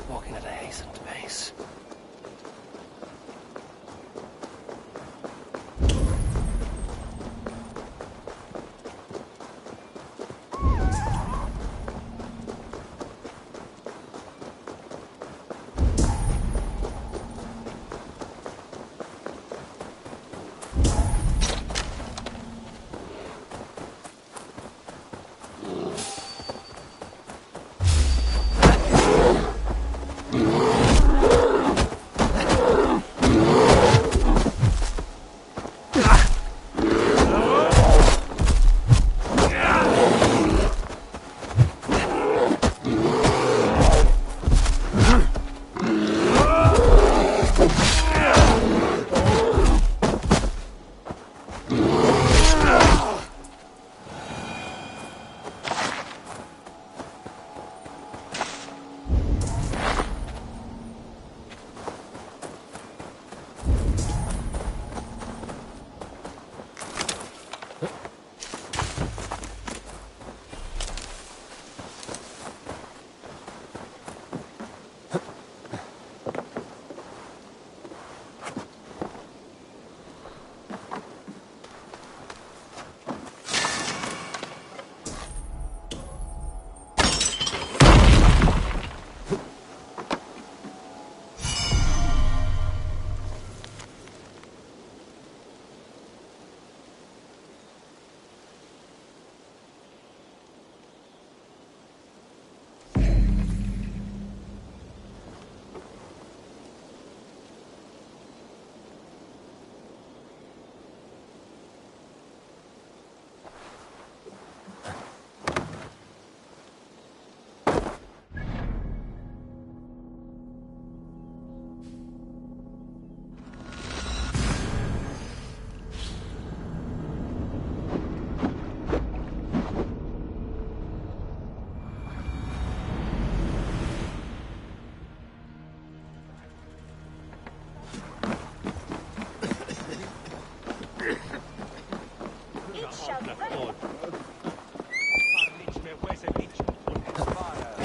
Walking at a hastened pace.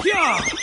Yeah!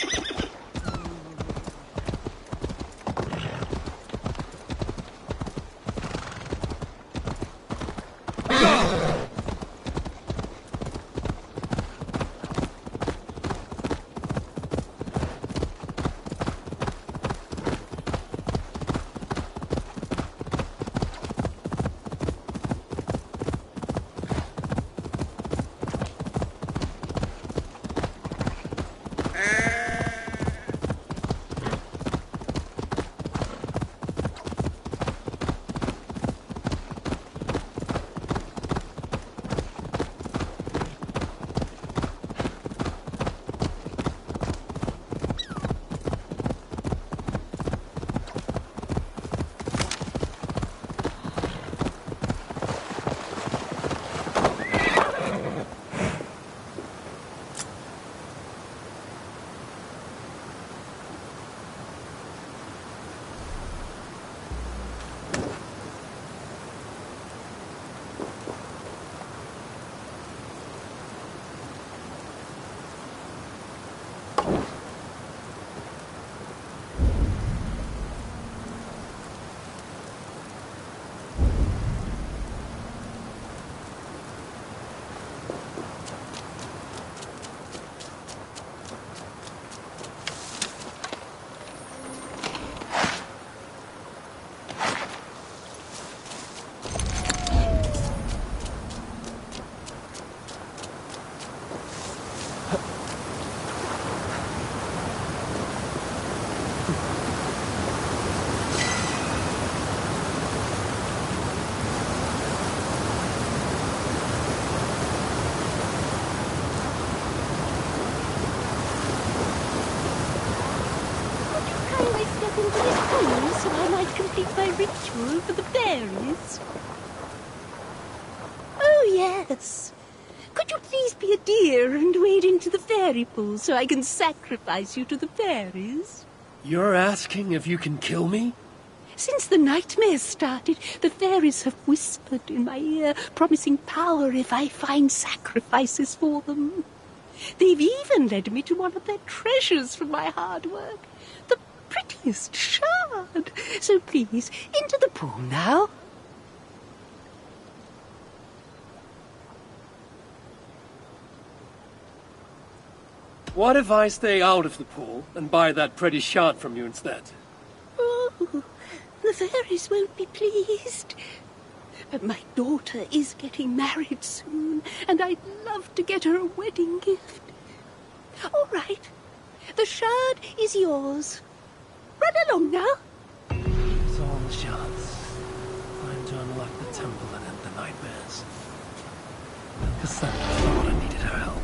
might complete my ritual for the fairies. Oh, yes. Could you please be a dear and wade into the fairy pool so I can sacrifice you to the fairies? You're asking if you can kill me? Since the nightmares started, the fairies have whispered in my ear, promising power if I find sacrifices for them. They've even led me to one of their treasures from my hard work, the prettiest shard. So please, into the pool now. What if I stay out of the pool and buy that pretty shard from you instead? Oh, the fairies won't be pleased. But my daughter is getting married soon, and I'd love to get her a wedding gift. All right, the shard is yours. Run along now. It's all the shards. Time to unlock the temple and end the nightmares. Cassandra thought I needed her help.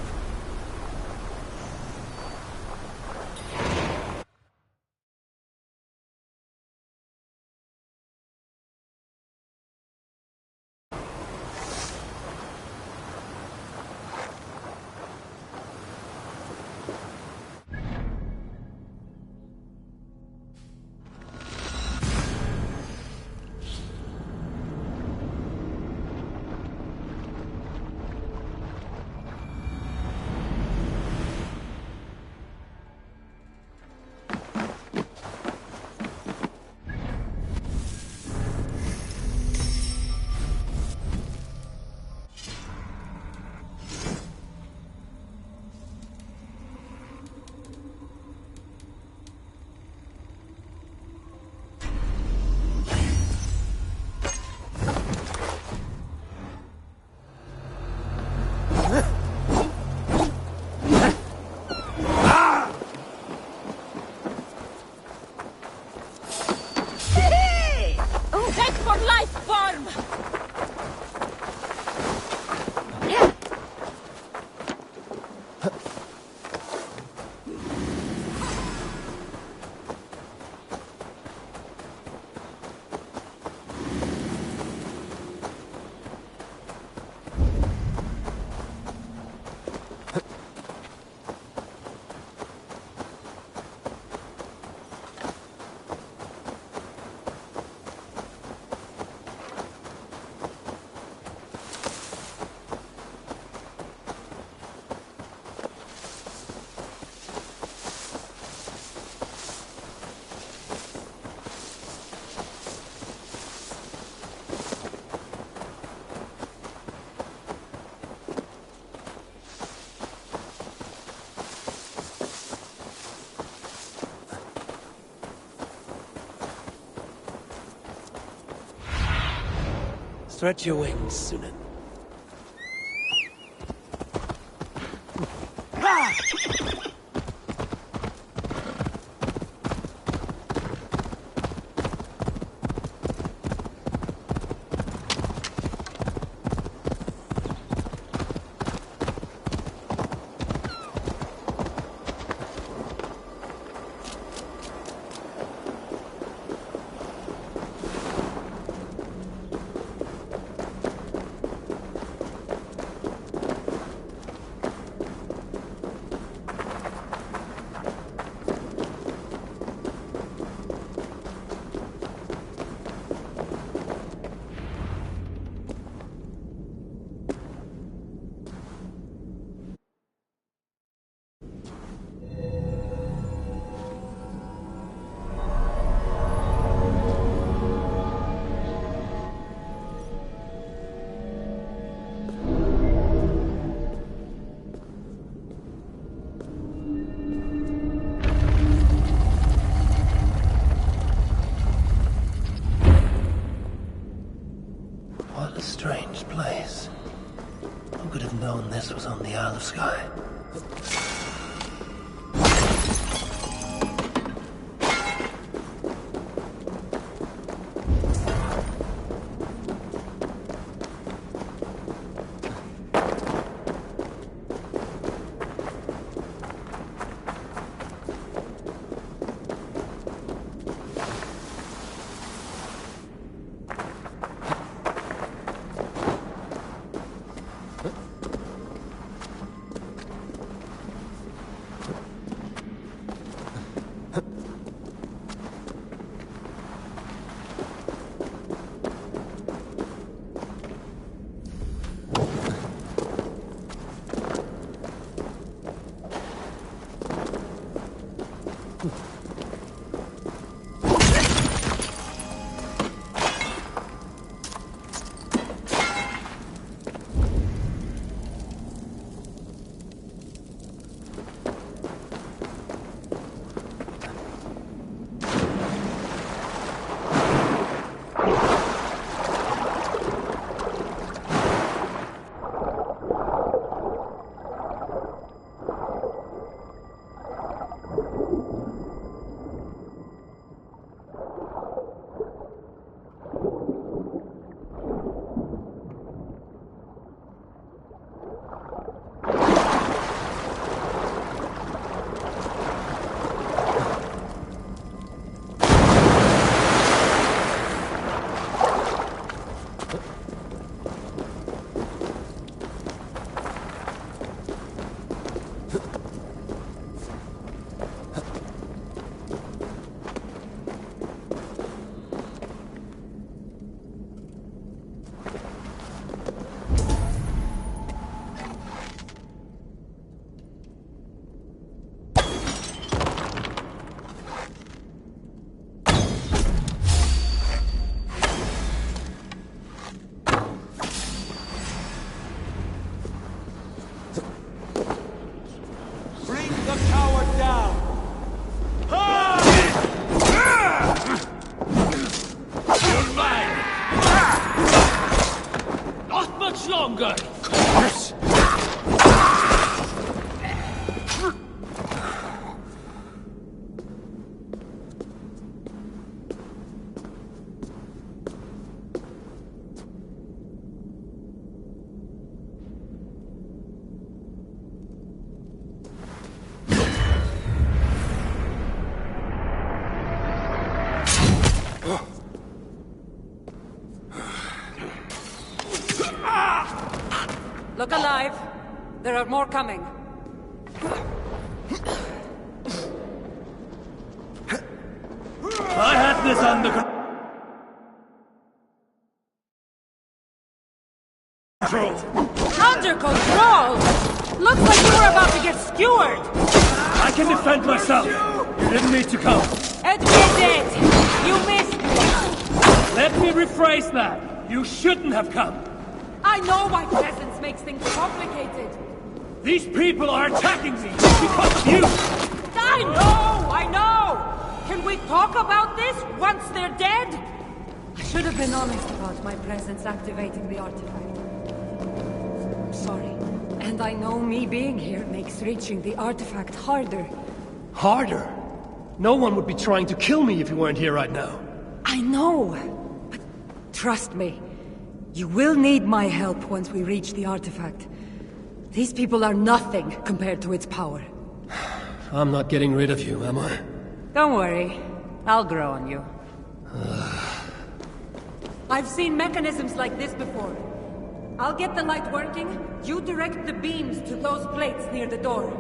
Stretch your wings, Sunan. Look alive. There are more coming. I had this under control. Under control? Looks like you were about to get skewered. I can defend myself. You didn't need to come. Admit it. You missed me. Let me rephrase that. You shouldn't have come. I know my presence makes things complicated. These people are attacking me because of you! I know! Can we talk about this once they're dead? I should have been honest about my presence activating the artifact. I'm sorry. And I know me being here makes reaching the artifact harder. Harder? No one would be trying to kill me if you weren't here right now. I know! But trust me. You will need my help once we reach the artifact. These people are nothing compared to its power. I'm not getting rid of you, am I? Don't worry. I'll grow on you. I've seen mechanisms like this before. I'll get the light working. You direct the beams to those plates near the door.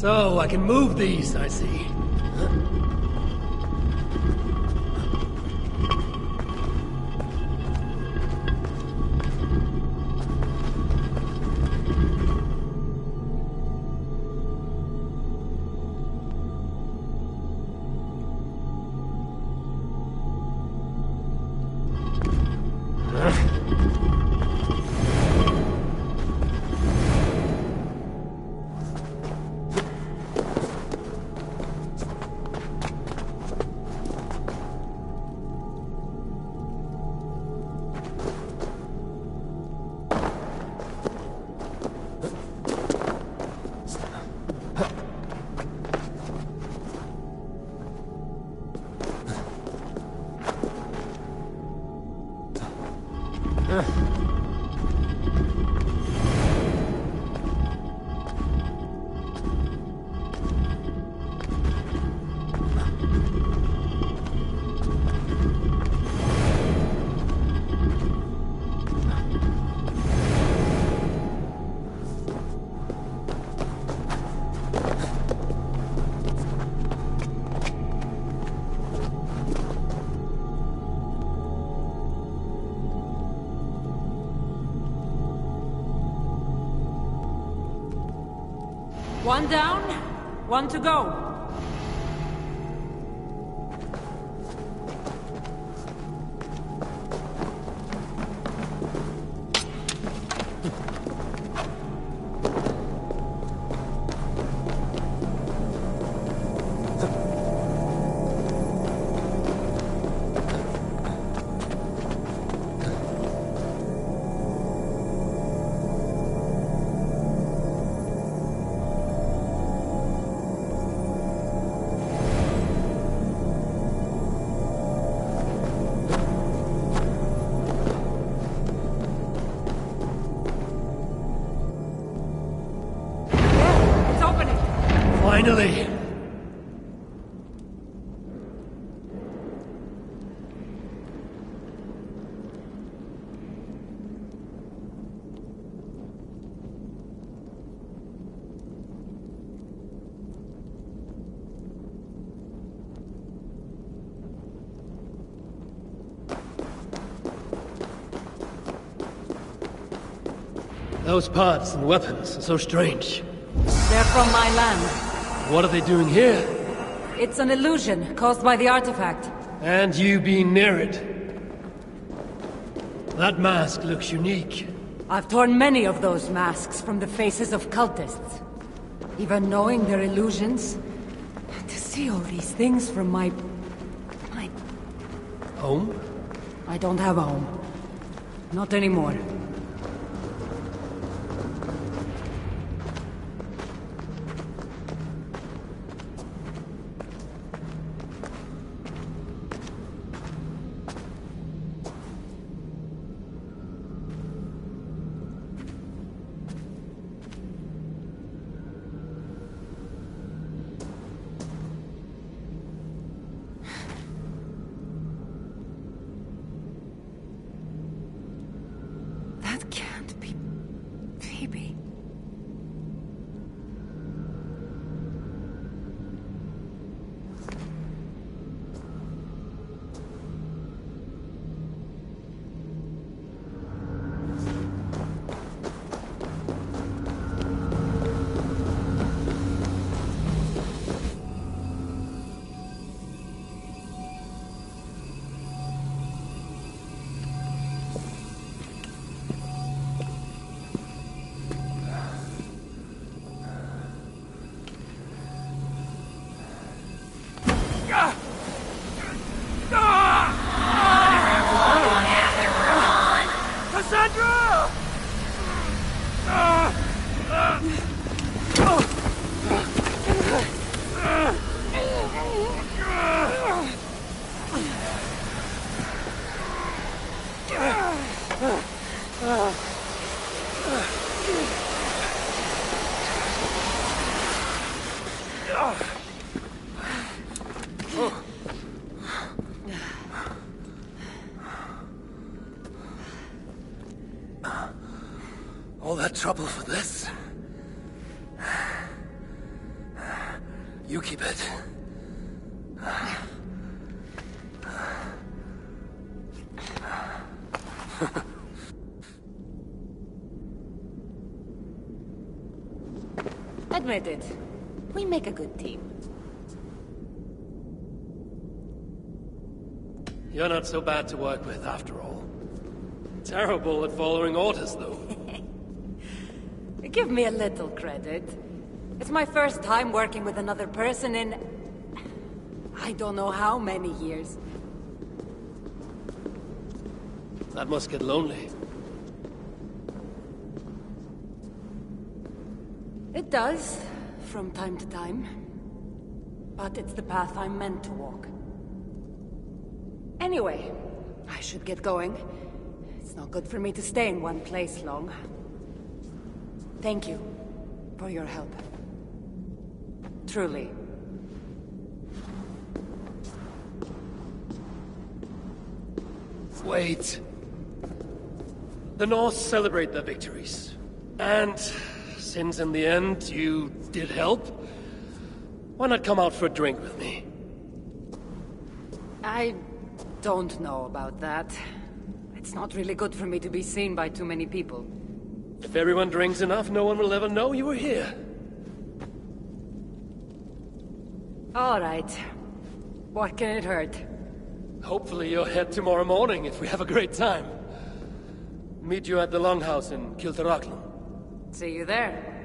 So, I can move these, I see. One down, one to go. Finally! Those parts and weapons are so strange. They're from my land. What are they doing here? It's an illusion caused by the artifact. And you being near it. That mask looks unique. I've torn many of those masks from the faces of cultists. Even knowing they're illusions. To see all these things from my... Home? I don't have a home. Not anymore. All that trouble for this? You keep it. Admit it. We make a good team. You're not so bad to work with, after all. Terrible at following orders, though. Give me a little credit. It's my first time working with another person in... I don't know how many years. That must get lonely. It does, from time to time. But it's the path I'm meant to walk. Anyway, I should get going. It's not good for me to stay in one place long. Thank you for your help. Truly. Wait. The North celebrate their victories. And since in the end you did help, why not come out for a drink with me? I don't know about that. It's not really good for me to be seen by too many people. If everyone drinks enough, no one will ever know you were here. All right. What can it hurt? Hopefully you'll head tomorrow morning if we have a great time. Meet you at the Longhouse in Kiltaraglan. See you there.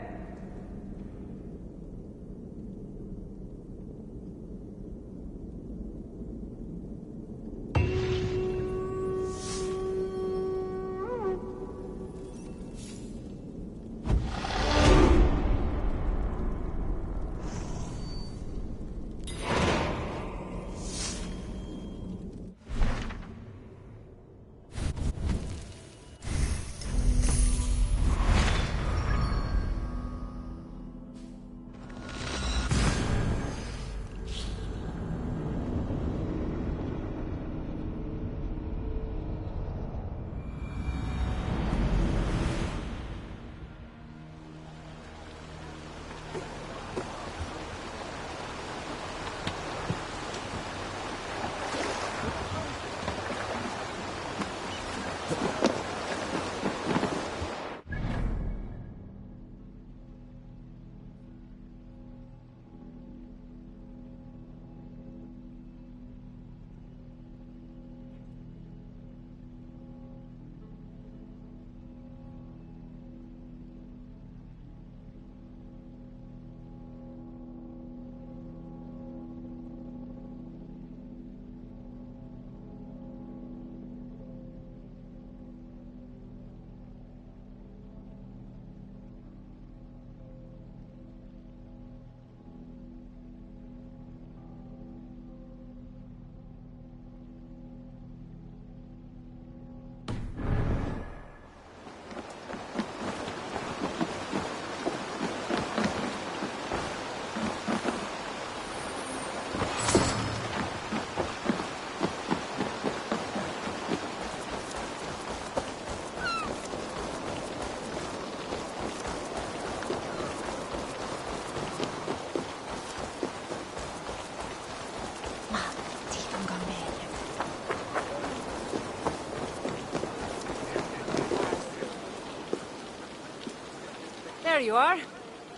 There you are.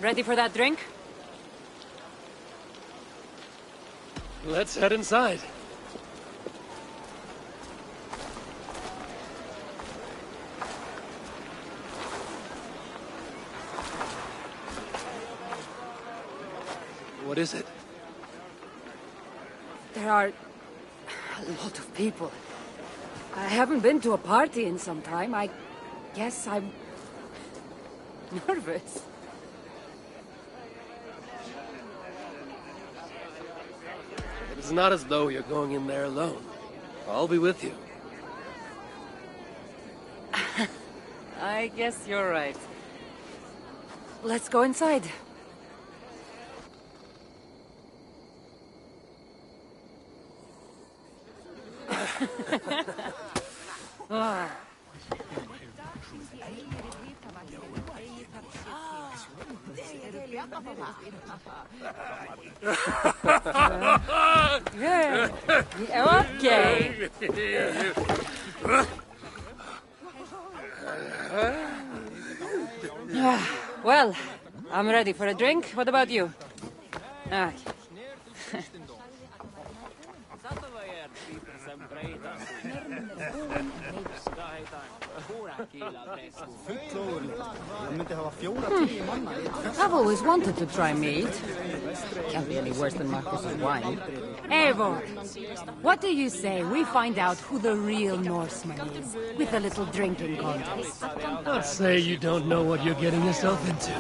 Ready for that drink? Let's head inside. What is it? There are a lot of people. I haven't been to a party in some time. I guess I'm nervous. It's not as though you're going in there alone. I'll be with you. I guess you're right. Let's go inside. Ah. Okay. Well, I'm ready for a drink. What about you? Ah. I've always wanted to try mead. Can't be any worse than Marcus's wine. Eivor, what do you say we find out who the real Norseman is with a little drinking contest? I'd say you don't know what you're getting yourself into.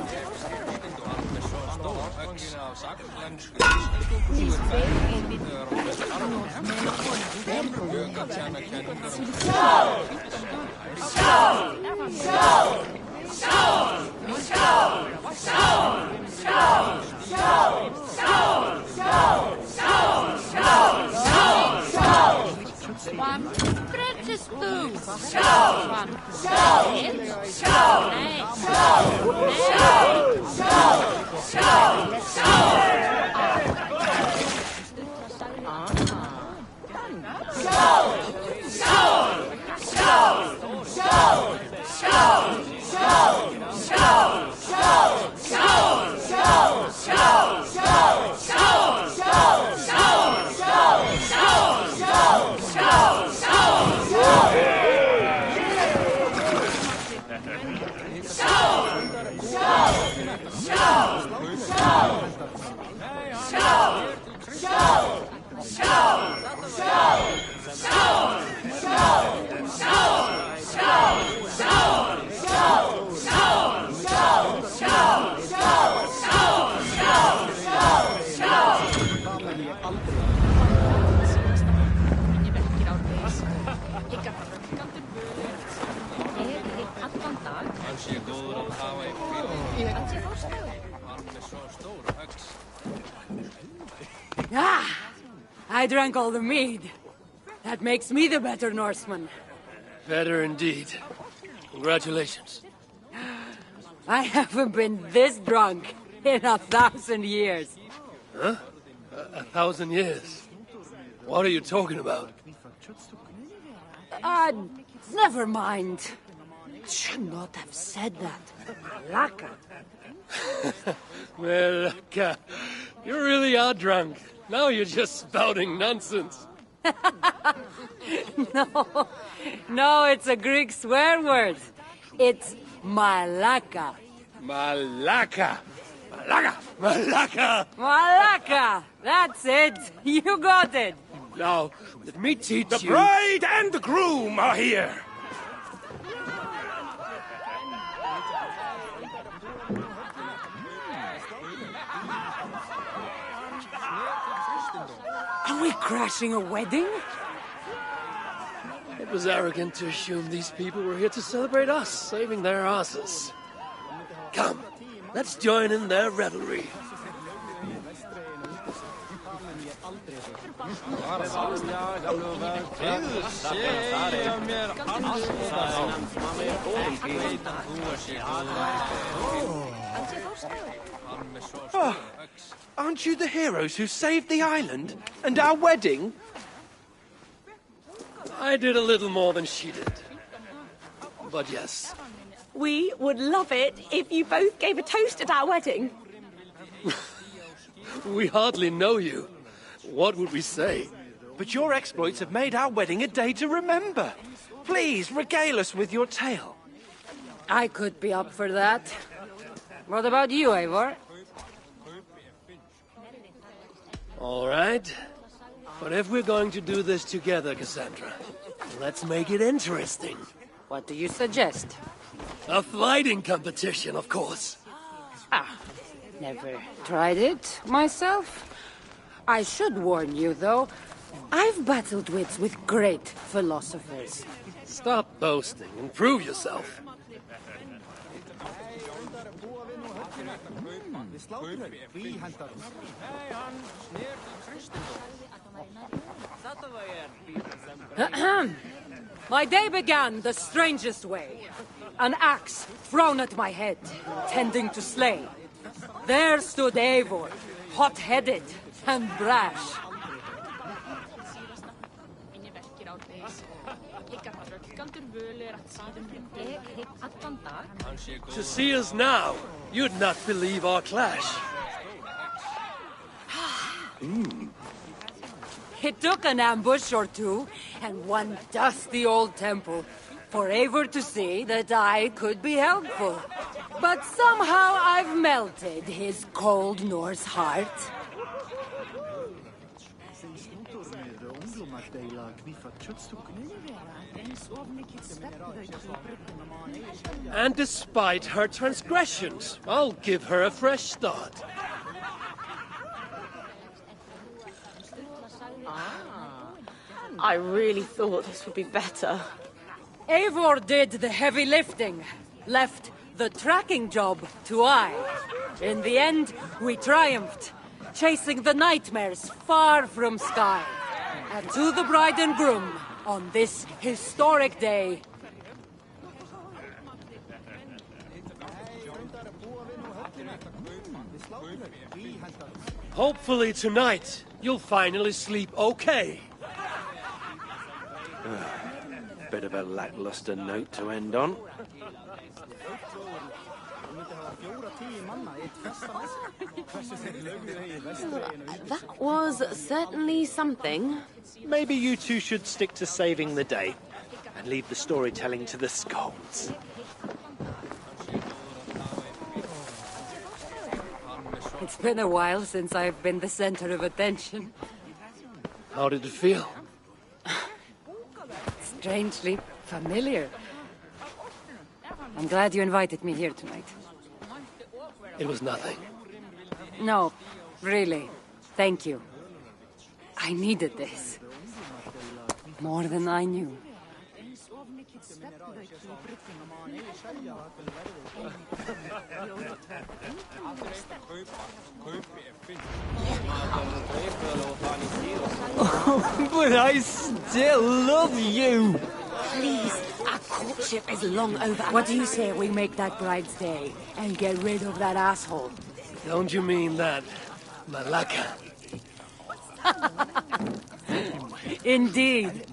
Ah! I drank all the mead. That makes me the better Norseman. Better indeed. Congratulations. I haven't been this drunk in 1,000 years. Huh? 1,000 years? What are you talking about? Never mind. Should not have said that. Malaka. Melaka, you really are drunk. Now you're just spouting nonsense. No, it's a Greek swear word. It's malaka. Malaka. Malaka. Malaka. Malaka. That's it. You got it. Now, let me teach you. The bride and the groom are here. Are we crashing a wedding? It was arrogant to assume these people were here to celebrate us, saving their asses. Come, let's join in their revelry. Oh, aren't you the heroes who saved the island and our wedding? I did a little more than she did. But yes. We would love it if you both gave a toast at our wedding. We hardly know you. What would we say? But your exploits have made our wedding a day to remember. Please, regale us with your tale. I could be up for that. What about you, Eivor? All right. But if we're going to do this together, Cassandra, let's make it interesting. What do you suggest? A fighting competition, of course. Never tried it myself. I should warn you, though. I've battled wits with great philosophers. Stop boasting and prove yourself. My day began the strangest way. An axe thrown at my head, intending to slay. There stood Eivor, hot-headed and brash. To see us now, you'd not believe our clash. It took an ambush or two, and one dusty old temple, for Eivor to see that I could be helpful. But somehow I've melted his cold Norse heart. And despite her transgressions, I'll give her a fresh start. I really thought this would be better. Eivor did the heavy lifting, left the tracking job to I. In the end, we triumphed, chasing the nightmares far from Sky. And to the bride and groom, on this historic day. Hopefully tonight, you'll finally sleep okay. Bit of a lackluster note to end on. That was certainly something. Maybe you two should stick to saving the day and leave the storytelling to the scolds. It's been a while since I've been the center of attention. How did it feel? Strangely familiar. I'm glad you invited me here tonight. It was nothing. No, really. Thank you. I needed this. More than I knew. Oh, but I still love you! Please, our courtship is long over. What do you say we make that bride's day and get rid of that asshole? Don't you mean that, Malaka? Indeed.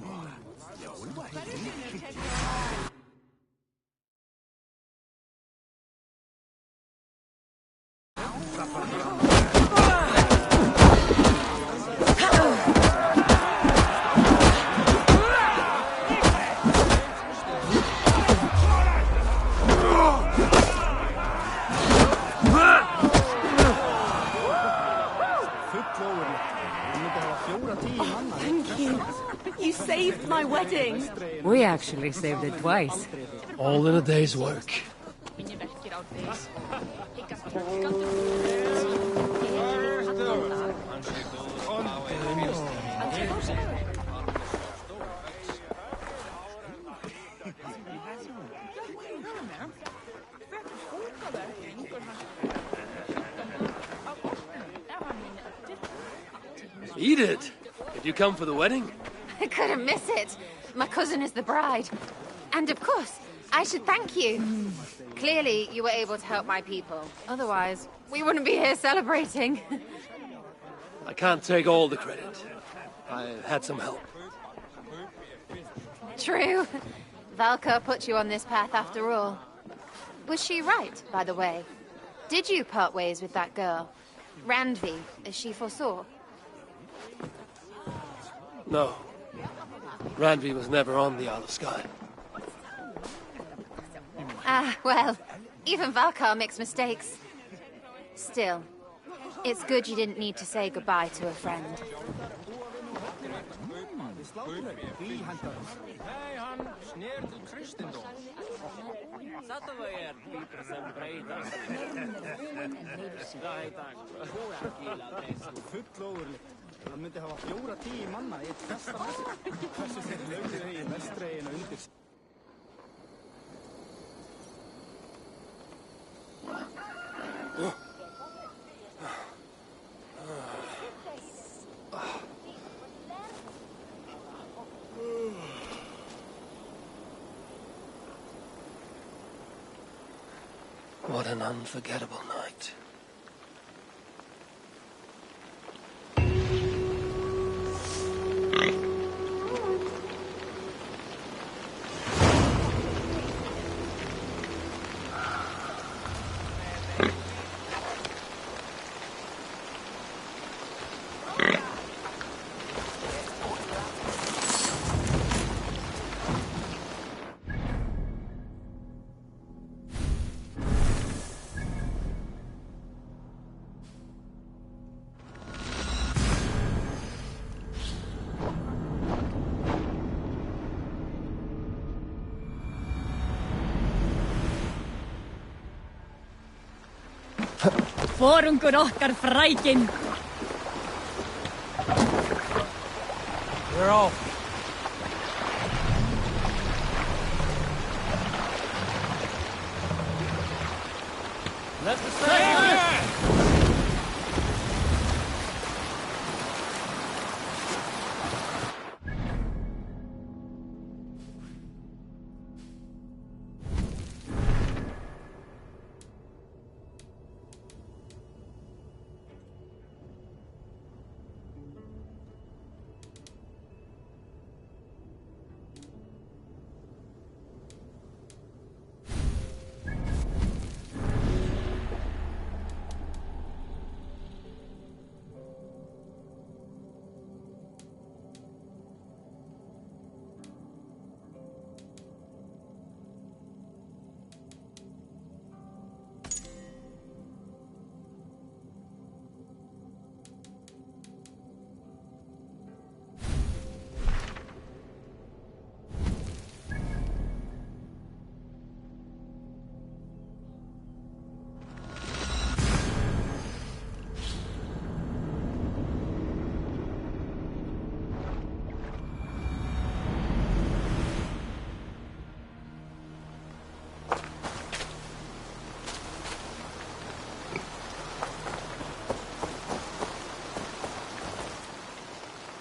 Thank you. You saved my wedding. We actually saved it twice. All in a day's work. Eat it! Did you come for the wedding? I couldn't miss it. My cousin is the bride. And of course, I should thank you. Clearly, you were able to help my people. Otherwise, we wouldn't be here celebrating. I can't take all the credit. I had some help. True. Valka put you on this path after all. Was she right, by the way? Did you part ways with that girl? Randvi, as she foresaw? No. Randvi was never on the Isle of Skye. Ah, well, even Valkar makes mistakes. Still, it's good you didn't need to say goodbye to a friend. Það myndi hafa 4-10 manna í eitt festamann. Hversu þeir lögðu í vestreginu undir. What an unforgettable night. Forungur okkar frækin. We're off. Let the sail!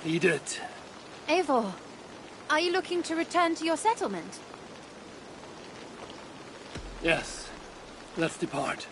Edith. Eivor, are you looking to return to your settlement? Yes. Let's depart.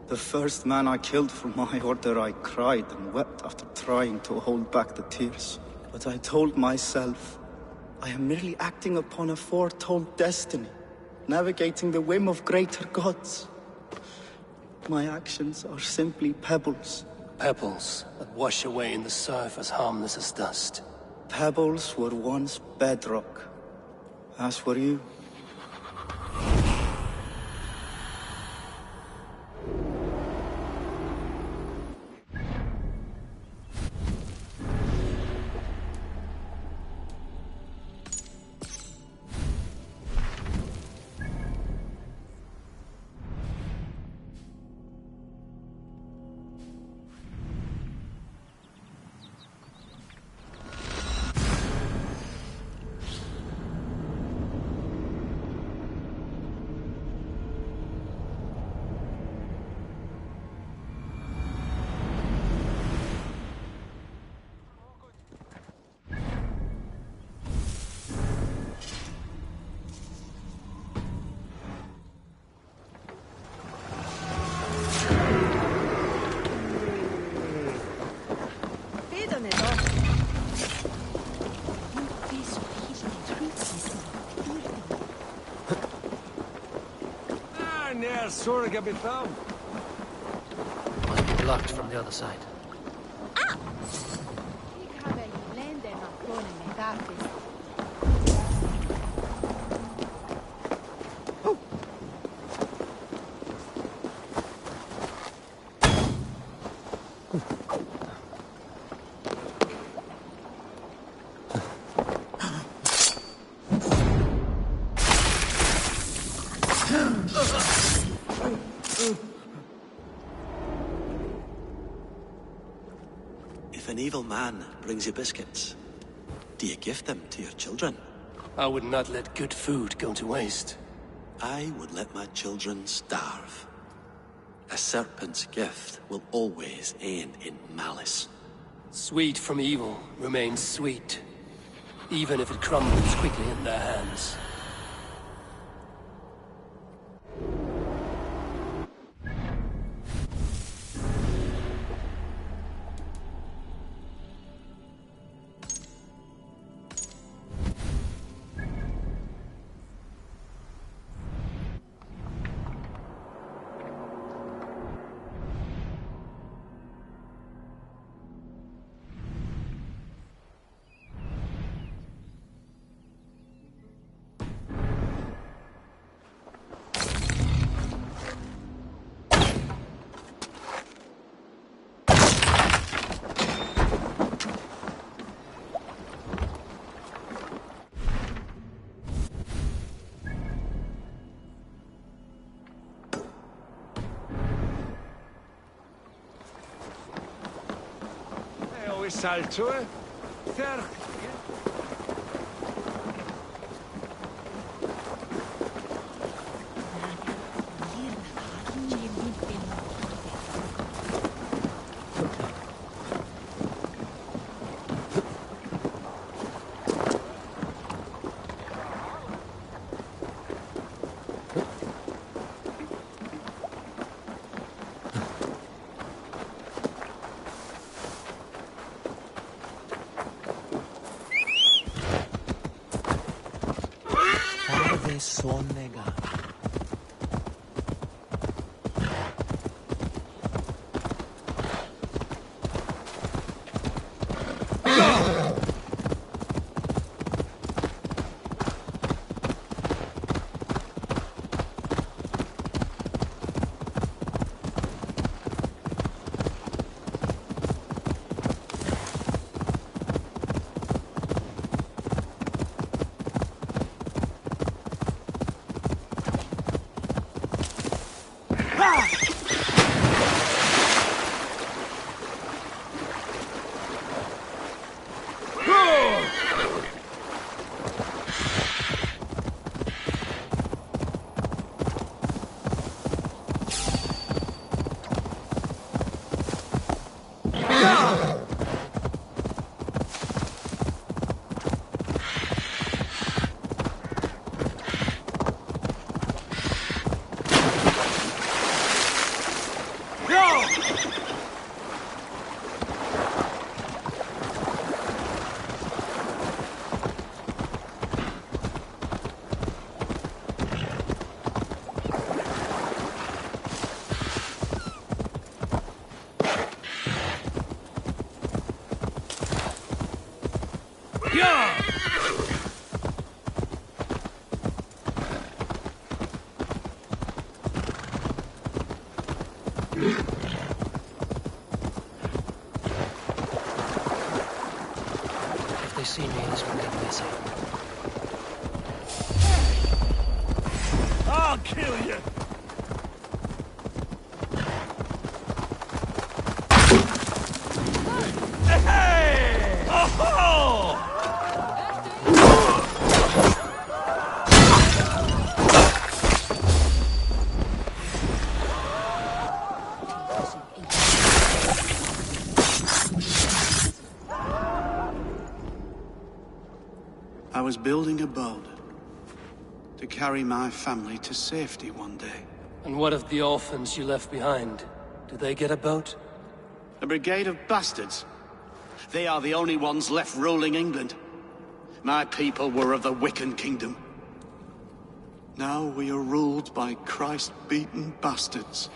The first man I killed for my order, I cried and wept after trying to hold back the tears. But I told myself, I am merely acting upon a foretold destiny, navigating the whim of greater gods. My actions are simply pebbles. Pebbles that wash away in the surf as harmless as dust. Pebbles were once bedrock, as were you. Here, Surga Bitham. Must be blocked from the other side. If an evil man brings you biscuits, do you give them to your children? I would not let good food go to waste. I would let my children starve. A serpent's gift will always end in malice. Sweet from evil remains sweet, even if it crumbles quickly in their hands. Salto, Terch. Sonega. If they see me, this will get messy. I'll kill you! Hey! Oh-ho! I was building a boat to carry my family to safety one day. And what of the orphans you left behind? Do they get a boat? A brigade of bastards. They are the only ones left ruling England. My people were of the Wiccan kingdom. Now we are ruled by Christ-beaten bastards.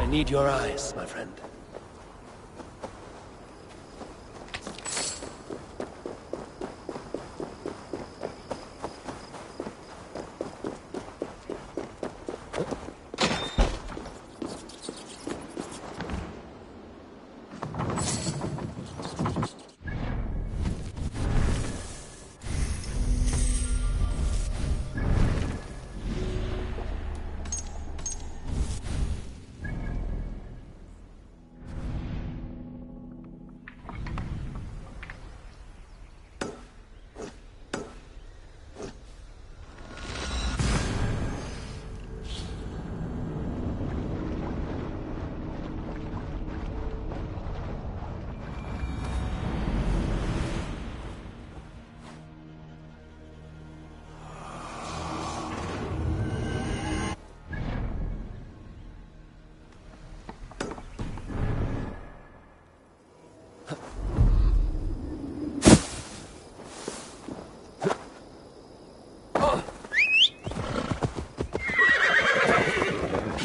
I need your eyes, my friend.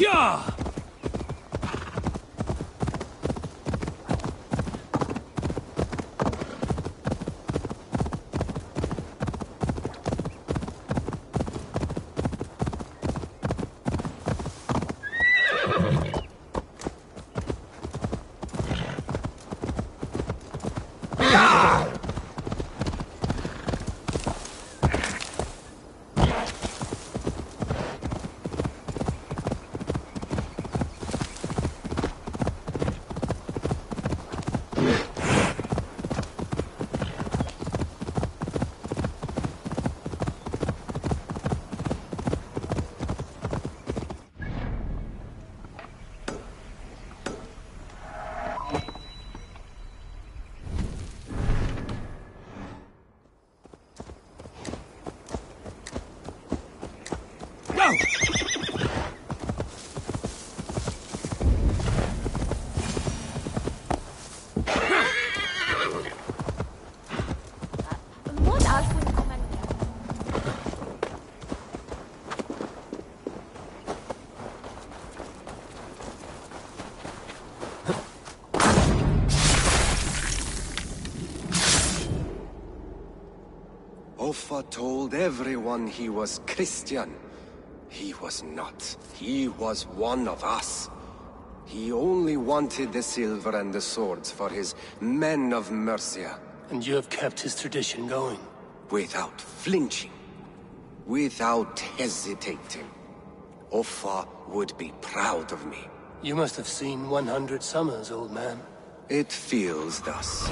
Yeah! Offa told everyone he was Christian. He was not. He was one of us. He only wanted the silver and the swords for his men of Mercia. And you have kept his tradition going. Without flinching. Without hesitating. Offa would be proud of me. You must have seen 100 summers, old man. It feels thus.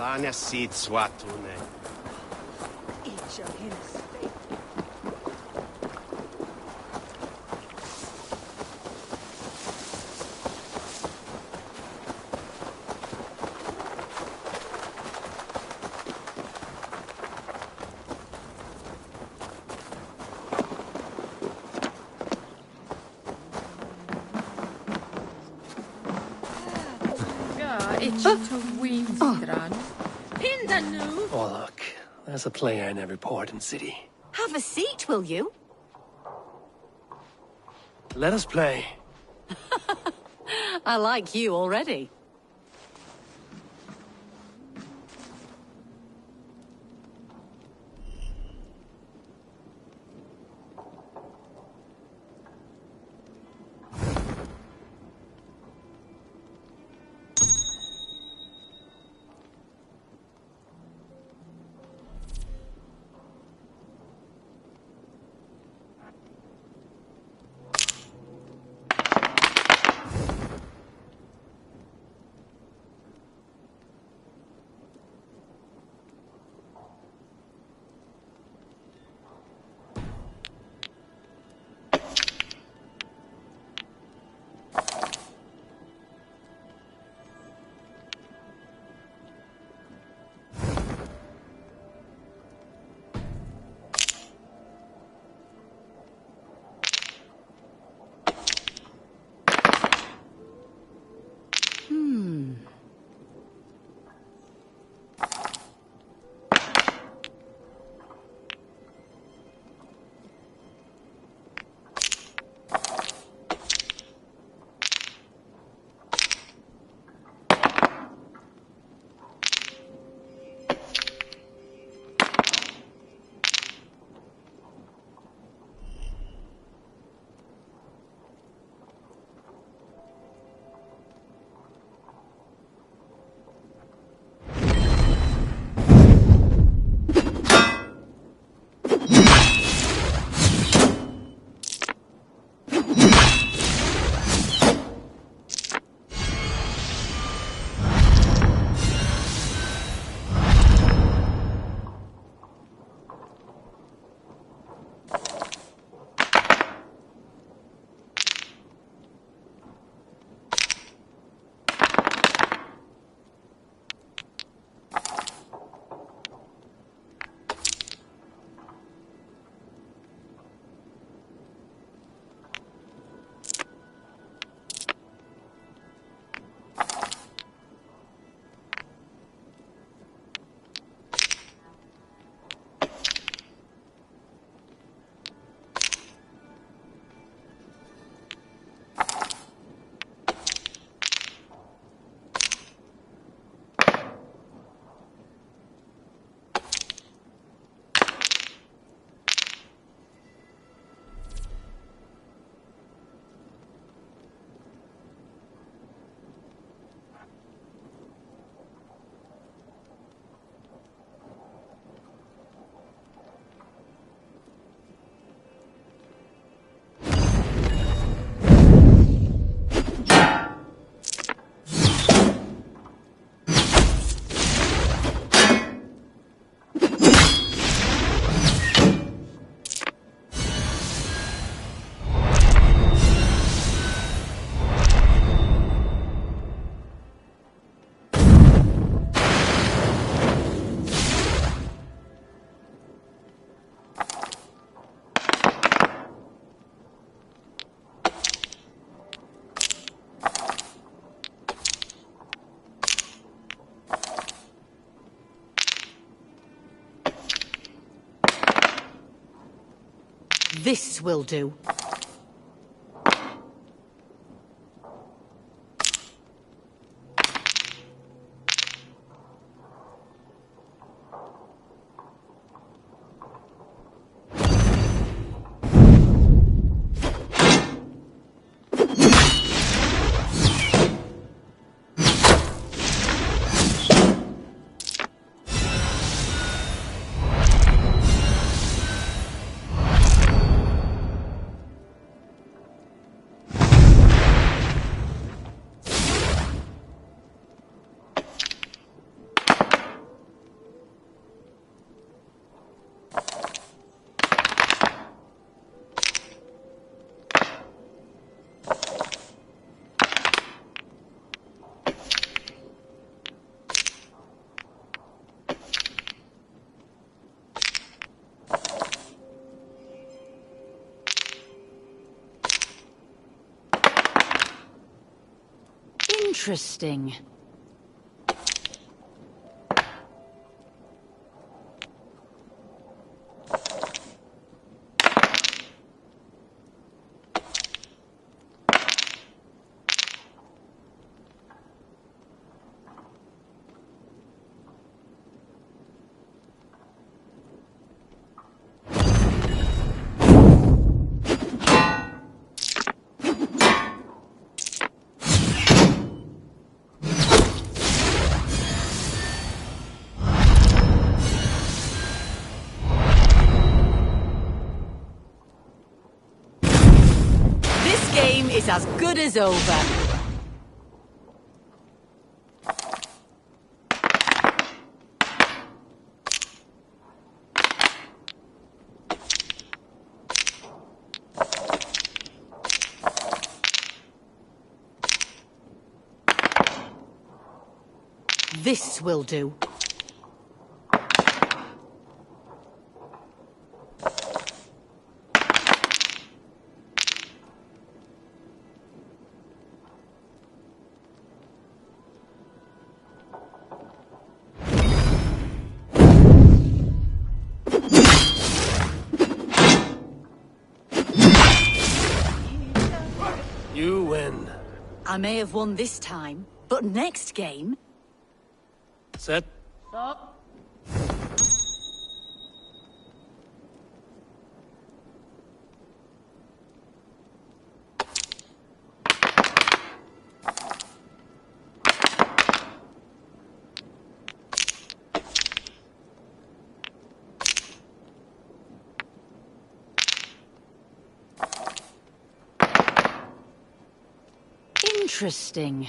Lania sit swatune. Each of him. Oh, look. There's a player in every port and city. Have a seat, will you? Let us play. I like you already. This will do. Interesting. Is as good as over. This will do. You win. I may have won this time, but next game... Set. Stop. Interesting.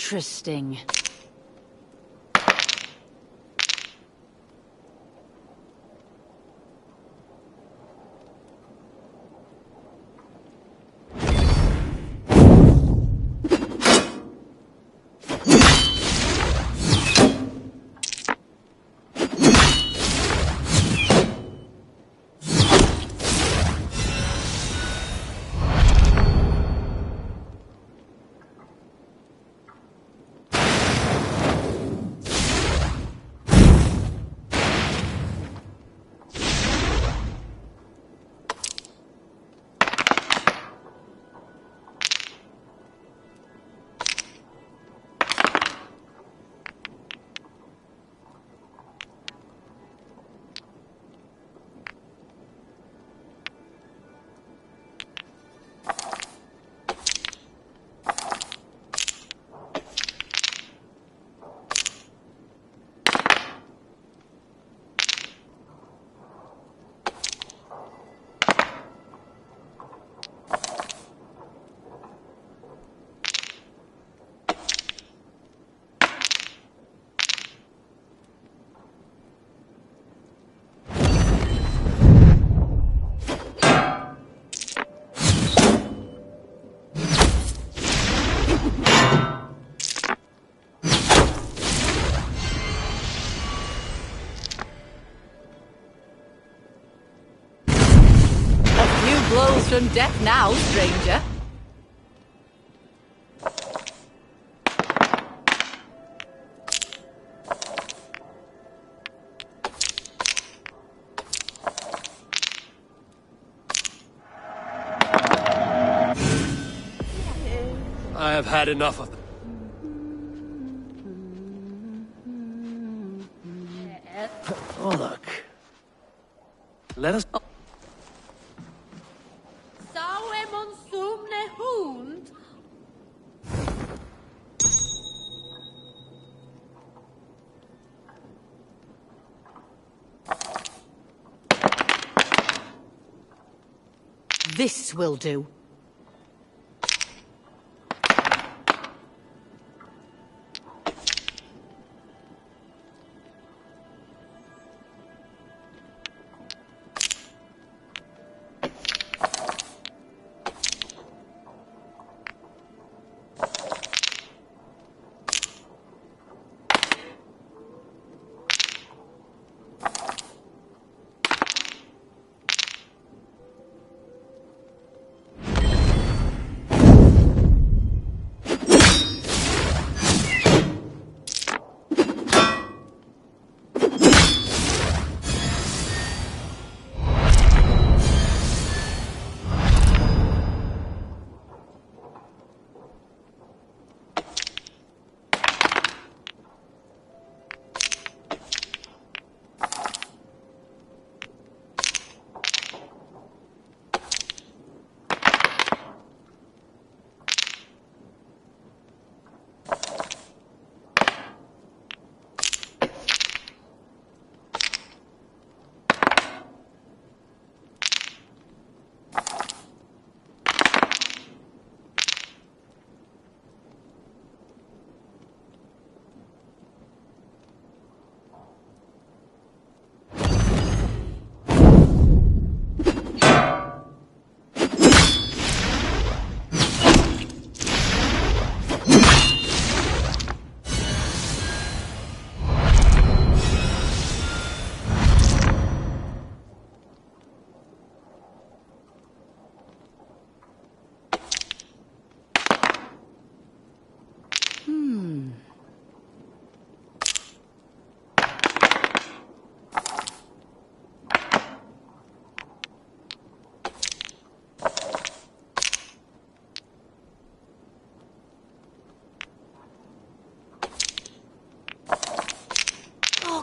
Interesting. A few blows from death now, stranger. I have had enough of them. Oh, look. Let us... This will do.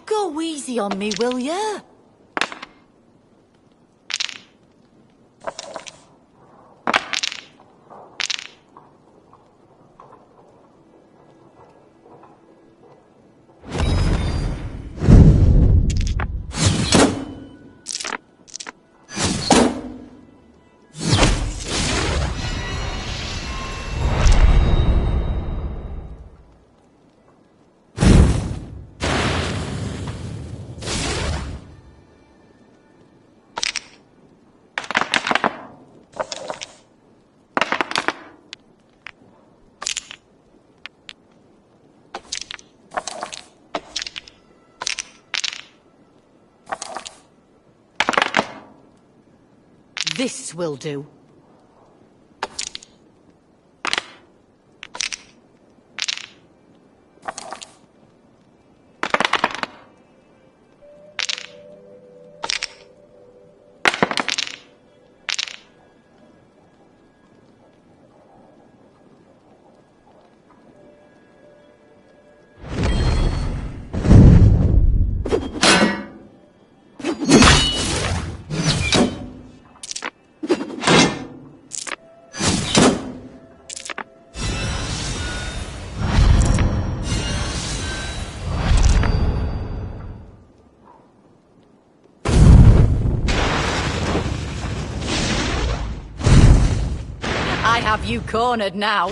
Go easy on me, will ya? This will do. I have you cornered now.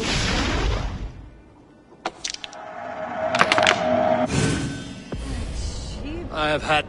I have had...